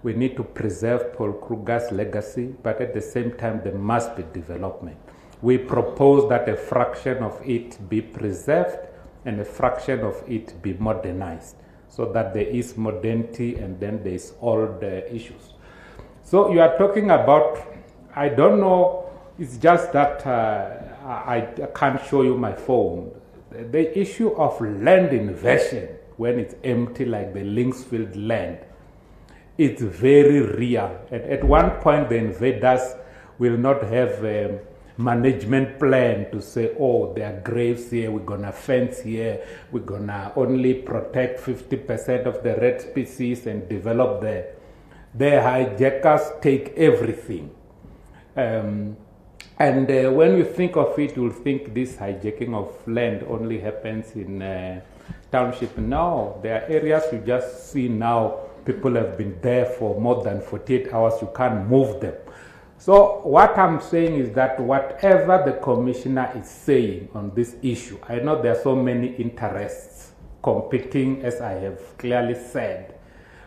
we need to preserve Paul Kruger's legacy, but at the same time, there must be development. We propose that a fraction of it be preserved and a fraction of it be modernized, so that there is modernity and then there is old issues. So you are talking about, I don't know, it's just that I can't show you my phone. The issue of land invasion, when it's empty like the Linksfield land, it's very real. And at one point, the invaders will not have a management plan to say, oh, there are graves here, we're going to fence here, we're going to only protect 50% of the red species and develop there. The hijackers take everything. And when you think of it, you'll think this hijacking of land only happens in township. No, there are areas you just see now. People have been there for more than 48 hours. You can't move them. So what I'm saying is that whatever the commissioner is saying on this issue, I know there are so many interests competing, as I have clearly said,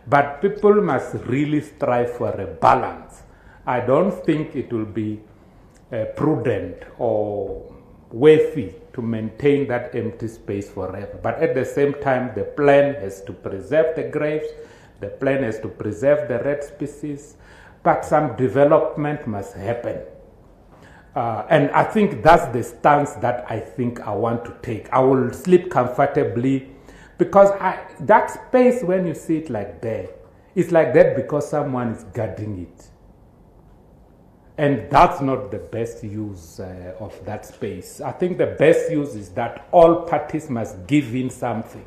but people must really strive for a balance. I don't think it will be prudent or worthy to maintain that empty space forever. But at the same time, the plan has to preserve the graves, the plan has to preserve the red species, but some development must happen. And I think that's the stance that I think I want to take. I will sleep comfortably because that space, when you see it like that, it's like that because someone is guarding it. And that's not the best use of that space. I think the best use is that all parties must give in something.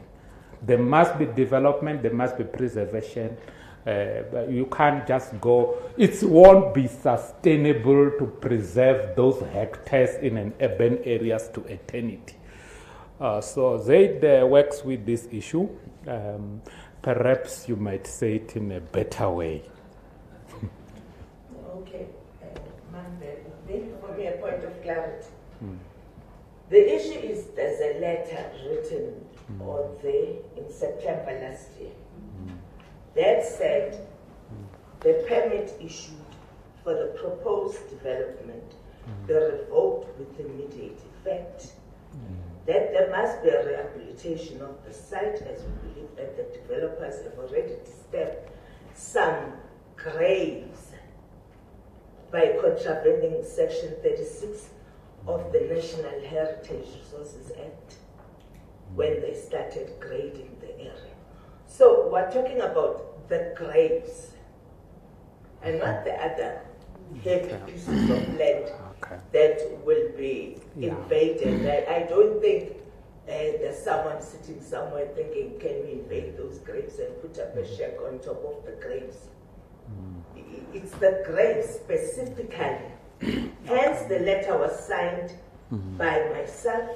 There must be development, there must be preservation. But you can't just go, it won't be sustainable to preserve those hectares in an urban areas to eternity. So Zaid works with this issue. Perhaps you might say it in a better way. Okay. Maybe for me a point of clarity. The issue is there's a letter written on there in September last year that said the permit issued for the proposed development be revoked with immediate effect, that there must be a rehabilitation of the site as we believe that the developers have already disturbed some graves by contravening Section 36 of the National Heritage Resources Act when they started grading the area. So we're talking about the graves and not the other heavy pieces of land that will be invaded. I don't think there's someone sitting somewhere thinking, can we invade those graves and put up a shack on top of the graves? It's the graves specifically. Hence, the letter was signed by myself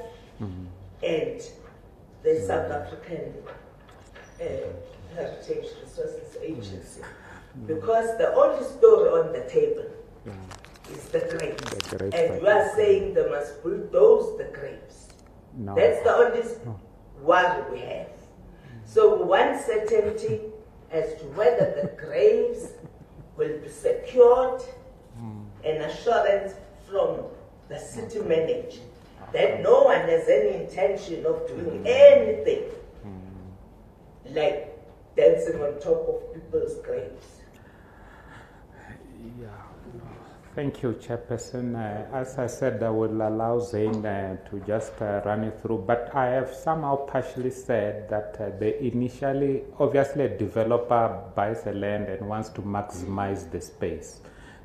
and the South African Heritage Resources Agency. Because the only story on the table is the graves. And you are saying they must bulldoze the graves. No. That's the only worry we have. So we want certainty as to whether the graves will be secured, an assurance from the city manager that no one has any intention of doing anything like dancing on top of people's graves. Yeah. Thank you, Chairperson. As I said, I will allow Zain to just run it through, but I have somehow partially said that they initially, obviously a developer buys a land and wants to maximize the space.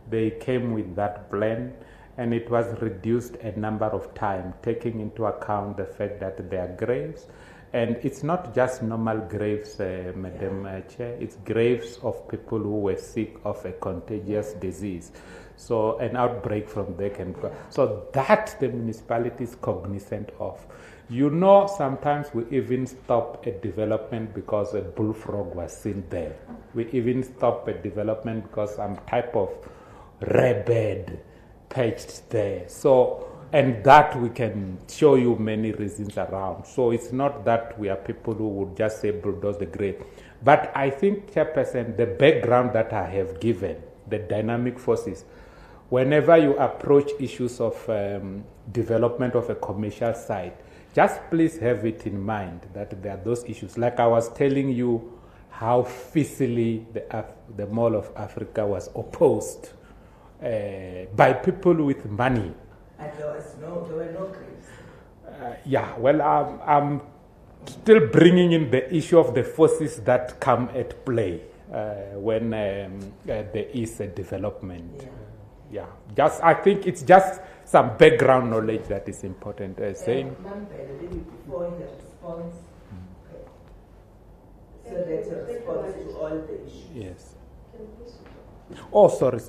They came with that plan and it was reduced a number of times, taking into account the fact that there are graves. And it's not just normal graves, Madam Chair, it's graves of people who were sick of a contagious disease. So an outbreak from there can go. So that the municipality is cognizant of. You know, sometimes we even stop a development because a bullfrog was seen there. We even stop a development because some type of rare bird perched there. So, and that we can show you many reasons around. So it's not that we are people who would just say bulldoze the grave. But I think, Chairperson, the background that I have given, the dynamic forces, whenever you approach issues of development of a commercial site, just please have it in mind that there are those issues. Like I was telling you how fiercely the Mall of Africa was opposed by people with money. And there were no graves. Yeah, well, I'm still bringing in the issue of the forces that come at play when there is a development. Yeah, I think it's just some background knowledge that is important. Saying. Before the response, so that's a response to all the issues. Yes. Oh, sorry.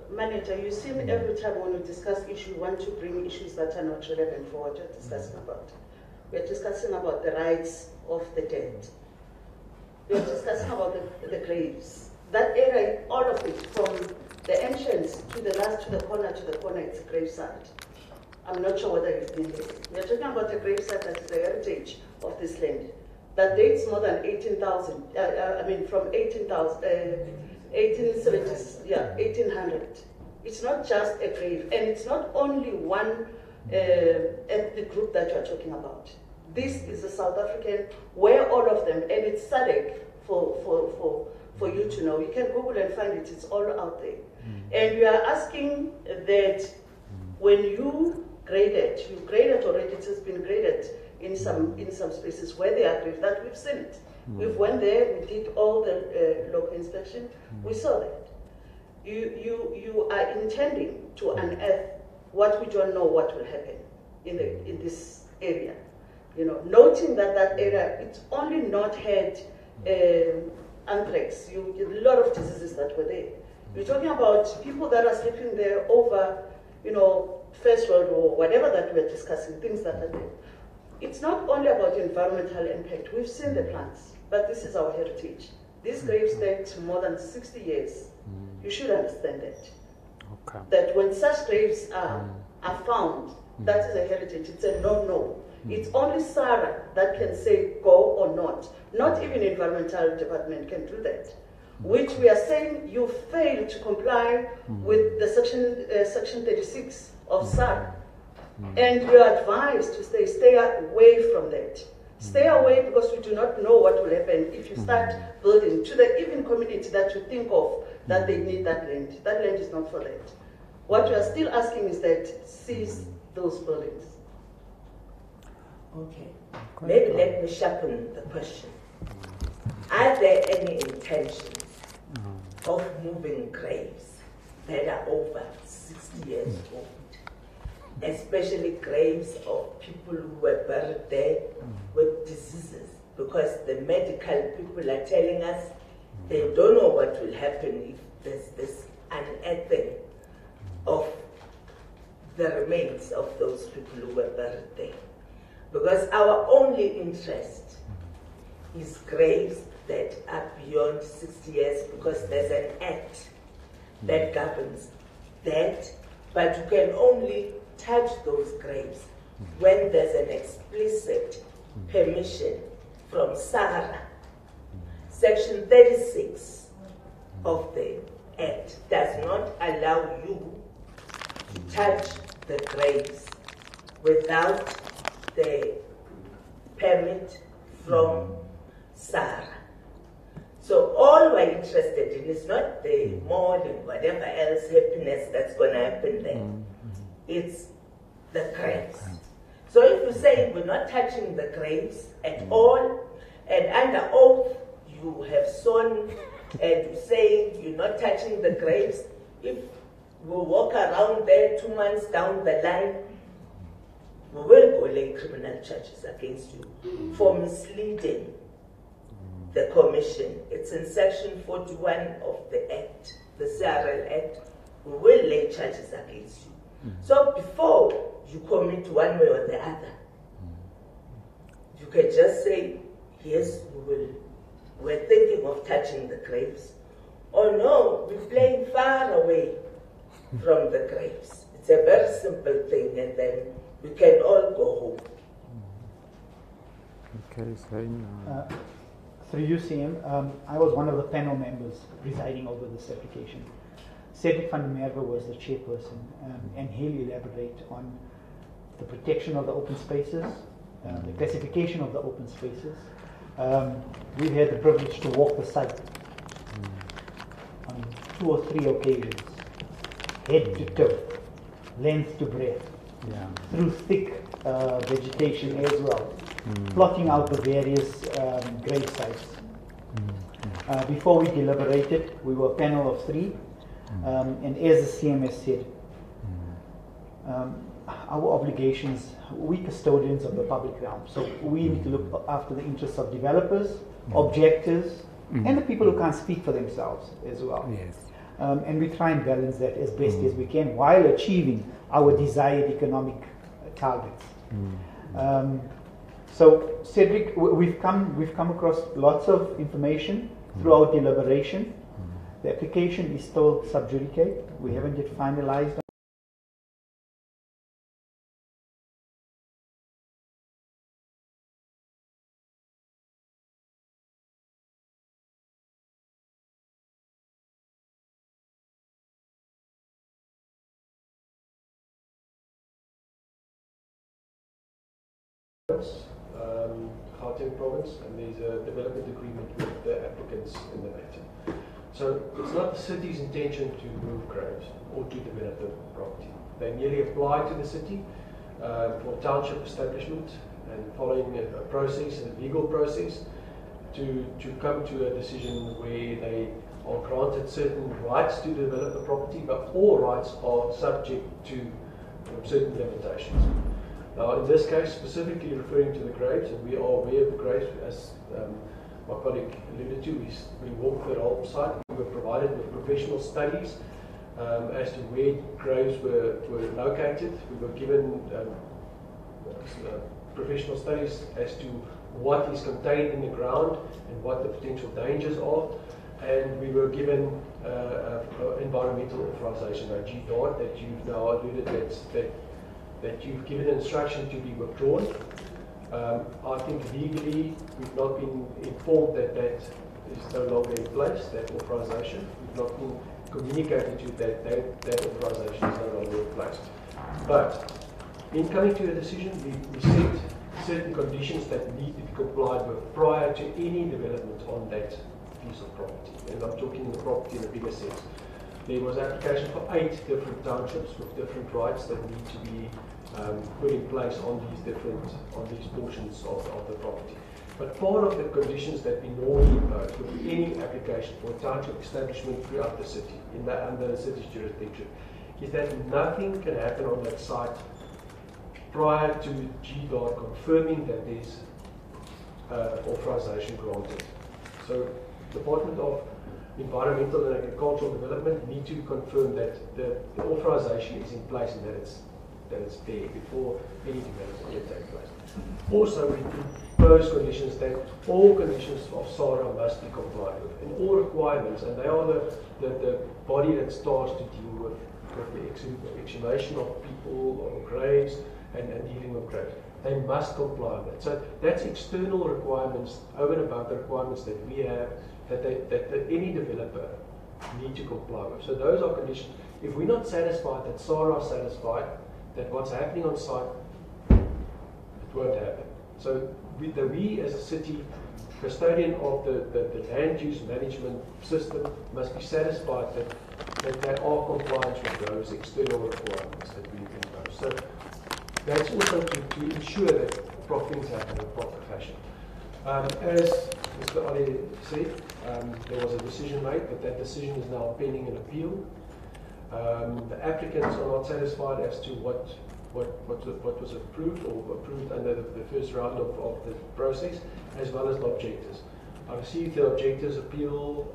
Manager, you seem every time when we discuss issues, you want to bring issues that are not relevant for what you're discussing about. We're discussing about the rights of the dead. We're discussing about the graves. that area, all of it, from the entrance to the corner, it's a gravesite. I'm not sure whether you've been there. We're talking about a gravesite that is the heritage of this land. That dates more than 18,000, from 1800. It's not just a grave, and it's not only one ethnic group that you're talking about. This is a South African, where all of them, and it's SABC for you to know. You can Google and find it, it's all out there. And we are asking that when you graded already, it has been graded in some spaces where they are graded, that we've seen it. We went there, we did all the local inspection, we saw that. You are intending to unearth what we don't know what will happen in this area. Noting that area, it's only not had anthrax, a lot of diseases that were there. We're talking about people that are sleeping there over, First World War, whatever that we're discussing, things that are there. It's not only about environmental impact. We've seen the plants, but this is our heritage. These graves date more than 60 years. You should understand that. Okay. That when such graves are found, that is a heritage. It's a no-no. It's only SARA that can say go or not. Not even environmental department can do that. Which we are saying you fail to comply with the section 36 of SARA. And you are advised to stay away from that. Stay away because we do not know what will happen if you start building to the even community that you think of that they need that land. That land is not for that. What we are still asking is that cease those buildings. Okay. Maybe let me sharpen the question. Are there any intentions of moving graves that are over 60 years old? Especially graves of people who were buried there with diseases, because the medical people are telling us they don't know what will happen if there's this unearthing of the remains of those people who were buried there. Because our only interest is graves that are beyond 60 years, because there's an act that governs that, but you can only touch those graves when there's an explicit permission from SARA. Section 36 of the Act does not allow you to touch the graves without the permit from SARA. So all we're interested in is not the mourning, whatever else happiness that's going to happen there. It's the graves. So if you say we're not touching the graves at all, and under oath you have sworn and you say you're not touching the graves, if we walk around there 2 months down the line, we will go lay criminal charges against you for misleading the commission. It's in section 41 of the Act, the CRL Act. We will lay charges against you. So before you commit one way or the other, you can just say, yes, we're thinking of touching the graves. Or no, we're playing far away from the graves. It's a very simple thing, and then we can all go home. Okay, so through UCM, I was one of the panel members presiding over this application. Cedric van der Merwe was the chairperson, and he'll elaborate on the protection of the open spaces, the classification of the open spaces. We've had the privilege to walk the site on 2 or 3 occasions, head to toe, length to breadth, through thick vegetation as well, plotting out the various grave sites. Before we deliberated, we were a panel of 3, and as the CMS said, our obligations, we custodians of the public realm, so we need to look after the interests of developers, objectors, and the people who can't speak for themselves as well. yes. And we try and balance that as best as we can while achieving our desired economic targets. So Cedric, we've come across lots of information through our deliberation. The application is still sub judice. We haven't yet finalized. Gauteng province, and there's a development agreement with the applicants in the matter. So it's not the city's intention to move graves or to develop the property. They merely apply to the city for township establishment and following a process, a legal process, to come to a decision where they are granted certain rights to develop the property, but all rights are subject to certain limitations. Now, in this case, specifically referring to the graves, and we are aware of the graves, as my colleague alluded to, we walked the whole site. We were provided with professional studies as to where graves were located. We were given professional studies as to what is contained in the ground and what the potential dangers are. And we were given environmental authorization, a GDOT, that you've now alluded that you've given instruction to be withdrawn. I think legally we've not been informed that that is no longer in place, that authorization. We've not been communicated to that authorization is no longer in place. But in coming to a decision, we set certain conditions that need to be complied with prior to any development on that piece of property. And I'm talking the property in a bigger sense. There was application for 8 different townships with different rights that need to be put in place on these portions of the property. But part of the conditions that we normally impose with any application for a township establishment throughout the city, under the city's jurisdiction, is that nothing can happen on that site prior to GDOT confirming that there's authorization granted. So the Department of Environmental and Agricultural Development need to confirm that the authorization is in place and that it's there before any development can take place. Also, we impose conditions that all conditions of SARA must be complied with, and all requirements, and they are the body that starts to deal with the exhumation of people or graves and dealing with graves. They must comply with it. So that's external requirements over and above the requirements that we have that any developer need to comply with. So those are conditions. If we're not satisfied that SARA is satisfied, that what's happening on site, it won't happen. So we as a city, custodian of the land use management system, must be satisfied that they are compliant with those external requirements that we impose. So that's also to ensure that proper things happen in a proper fashion. As Mr. Ali said, there was a decision made, but that decision is now pending an appeal. The applicants are not satisfied as to what was approved or approved under the first round of the process, as well as the objectors. I received the objectors' appeal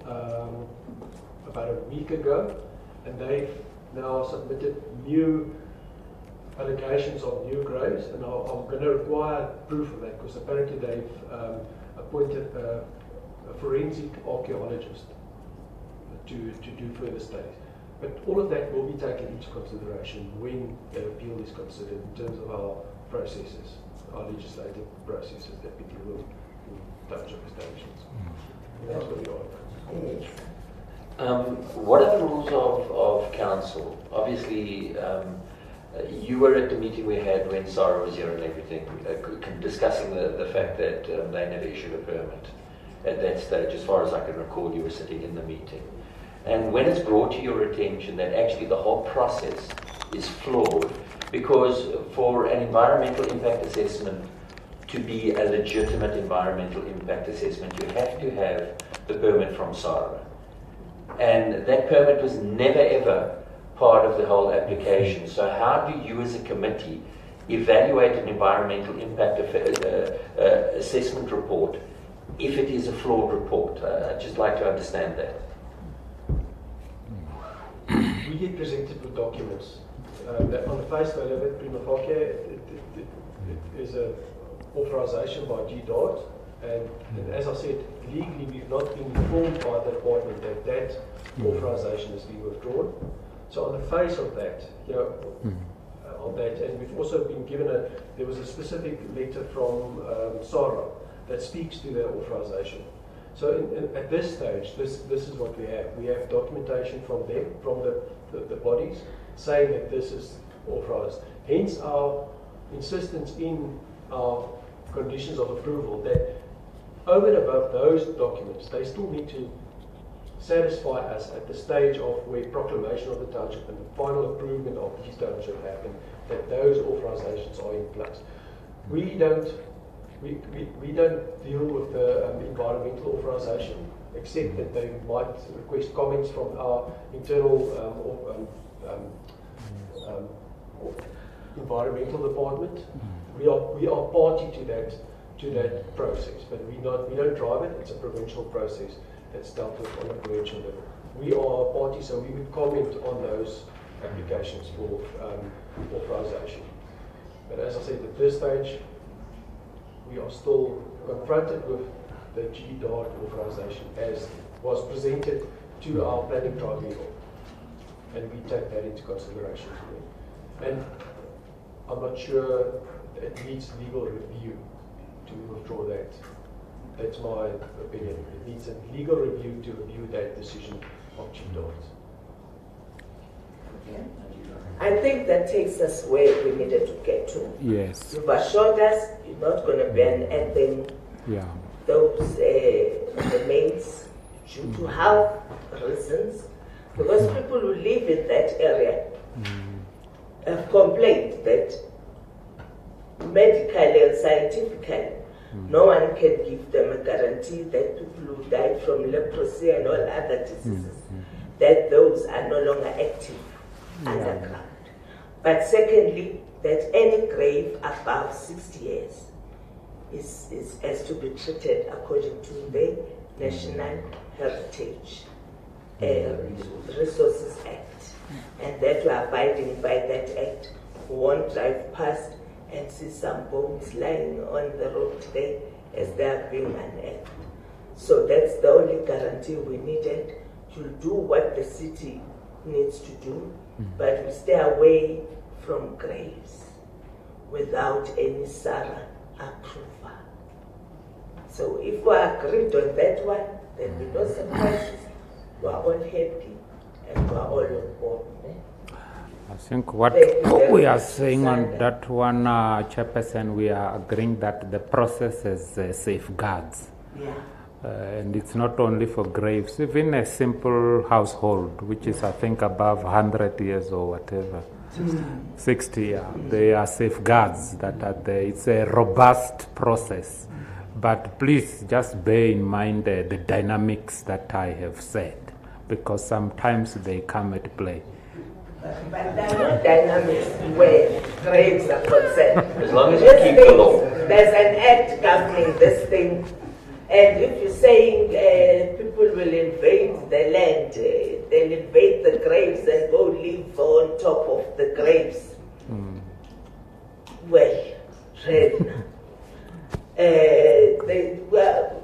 about a week ago, and they've now submitted new allegations of new graves, and I'm going to require proof of that because apparently they've appointed a forensic archaeologist to do further studies. But all of that will be taken into consideration when the appeal is considered in terms of our processes, our legislative processes that we deal with in township establishments. And that's where we are. What are the rules of council? Obviously, you were at the meeting we had when Sarah was here and everything, discussing the fact that they never issued a permit at that stage. As far as I can recall, you were sitting in the meeting. And when it's brought to your attention that actually the whole process is flawed, because for an environmental impact assessment to be a legitimate environmental impact assessment, you have to have the permit from SARA. And that permit was never ever part of the whole application. So how do you as a committee evaluate an environmental impact assessment report if it is a flawed report? I'd just like to understand that. We get presented with documents that on the face value of it, prima facie, it is an authorization by GDOT And as I said, legally we've not been informed by the department that that authorization has been withdrawn. So on the face of that, on that, and we've also been given there was a specific letter from SARA that speaks to the authorization. So at this stage, this is what we have. We have documentation from them, from the bodies, saying that this is authorized. Hence our insistence in our conditions of approval that over and above those documents, they still need to satisfy us at the stage of where proclamation of the township and the final approval of the township happen, that those authorizations are in place. We don't deal with the environmental authorization, except that they might request comments from our internal environmental department. We are party to that process, but we don't drive it. It's a provincial process that's dealt with on a provincial level. We are a party, so we would comment on those applications for authorization. But as I said, at this stage, we are still confronted with the GDART authorization as was presented to our planning tribunal, and we take that into consideration today. And I'm not sure it needs legal review to withdraw that. That's my opinion. It needs a legal review to review that decision of GDART. Okay. I think that takes us where we needed to get to. Yes. You've assured us you're not going to ban anything. Yeah. Those remains due to health reasons, because people who live in that area have complained that medically and scientifically no one can give them a guarantee that people who died from leprosy and all other diseases, that those are no longer active underground. But secondly, that any grave above 60 years has to be treated according to the National Heritage Resources Act. And that we're abiding by that act. We won't drive past and see some bones lying on the road today as they are being unearthed. So that's the only guarantee we needed to do what the city needs to do, but we stay away from graves without any SARA approval. So if we agreed on that one, then we no surprises. We are all happy and we are all on board. I think what we are saying on that one, Chairperson, we are agreeing that the process has safeguards. Yeah. And it's not only for graves, even a simple household, which is, I think, above 100 years or whatever. 60, yeah. They are safeguards that are there. It's a robust process. But please just bear in mind the dynamics that I have said, because sometimes they come at play. But there are no dynamics where graves are concerned. As long as you keep the law. There's an act governing this thing. And if you're saying people will invade the land, they'll invade the graves and go live on top of the graves. Well,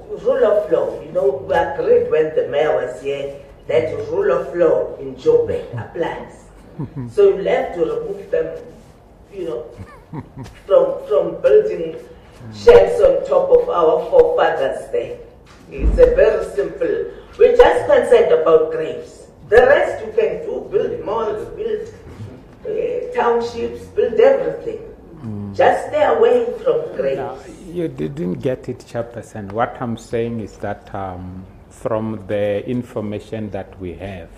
rule of law, we agreed when the mayor was here that rule of law in Joburg applies. So you have to remove them, from building sheds on top of our forefathers there. It's a very simple. We're just concerned about graves. The rest you can do, build malls, build townships, build everything. Just stay away from graves. No, you didn't get it, Chairperson. What I'm saying is that from the information that we have,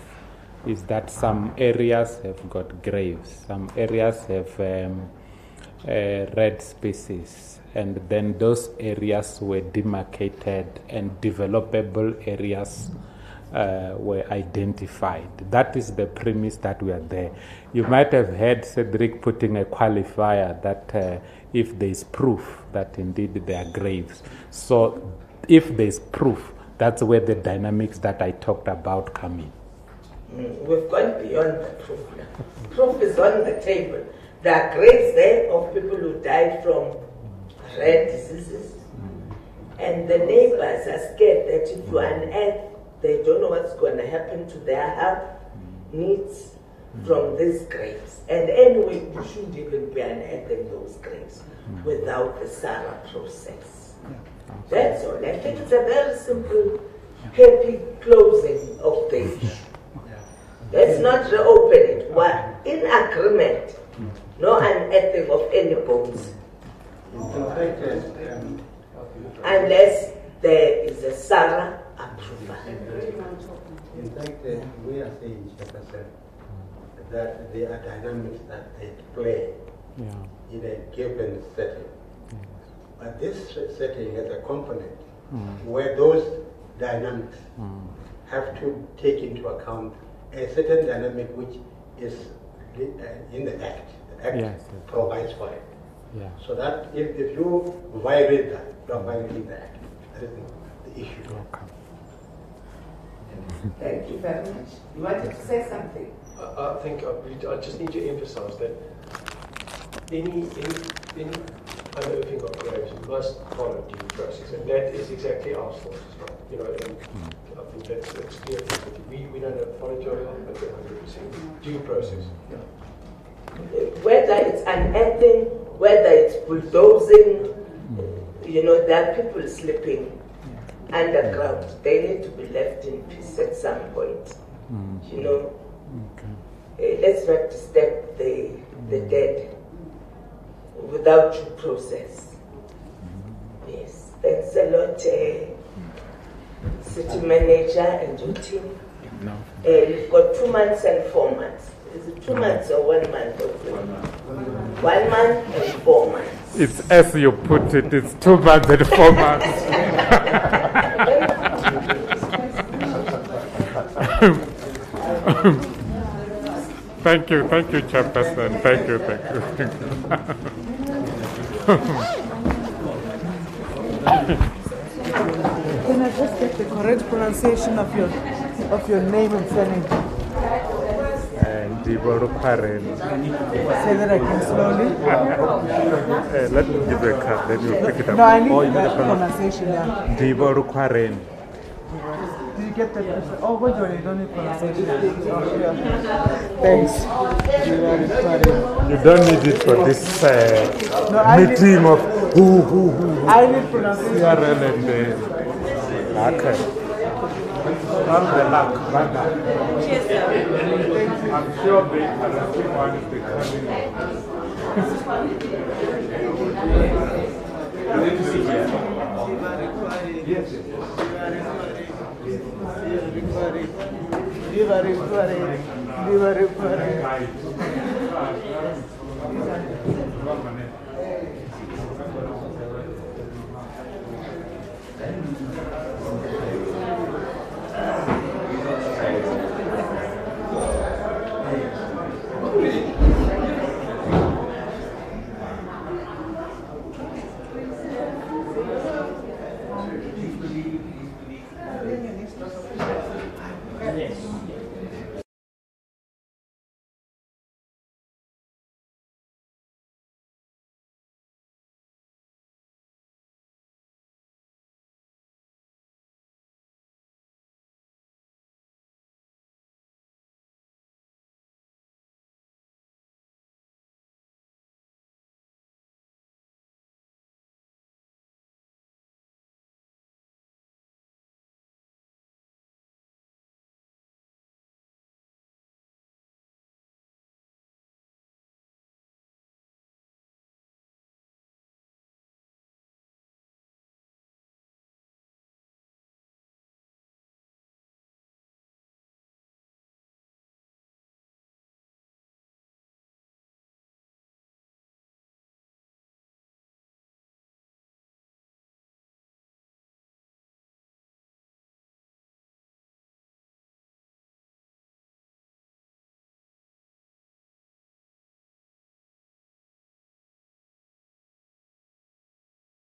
is that some areas have got graves, some areas have red species, and then those areas were demarcated and developable areas were identified. That is the premise that we are there. You might have heard Cedric putting a qualifier that if there is proof that indeed there are graves. So if there is proof, that's where the dynamics that I talked about come in. We've gone beyond the proof now. Proof is on the table. There are graves there of people who died from rare diseases. And the neighbors are scared that if you unearth, they don't know what's going to happen to their help needs from these graves. And anyway, you shouldn't even be unearthing those graves without the SARA process. That's all. I think it's a very simple, happy closing of the issue. Let's not reopen it. We're in agreement. No unearthing of any bones. Unless there is a SARA approval. In fact, we are saying, Chairperson, that there are dynamics that they play in a given setting. But this setting has a component where those dynamics have to take into account a certain dynamic which is in the Act. The Act provides for it. So that if you violate that, you are violating the Act. That is the issue. Thank you very much. You wanted to say something? I think I just need to emphasize that any unearthing of graves must follow due process, and that is exactly our thoughts as well. You know, and I think that's clear. We don't have follow JOL, but 100% due process. Whether it's unearthing, whether it's bulldozing, you know, there are people sleeping underground. They need to be left in peace at some point. You know, let's not disturb the dead without due process. Yes, thanks a lot, City Manager and your team. You've got 2 months and 4 months. Is it 2 months or 1 month? Or 1 month and 4 months. It's as you put it, it's 2 months and 4 months. Thank you, Chairperson. Thank you. Can I just get the correct pronunciation of your name and surname? Say that again slowly. Let me give you a card, then you pick it up. No, I need that pronunciation. Did you get that? Oh, wait, you don't need pronunciation. Oh, yeah. Thanks. You don't need it for this meeting of who. I need pronunciation. CRL and okay. All the luck, I'm sure the interesting one is the coming.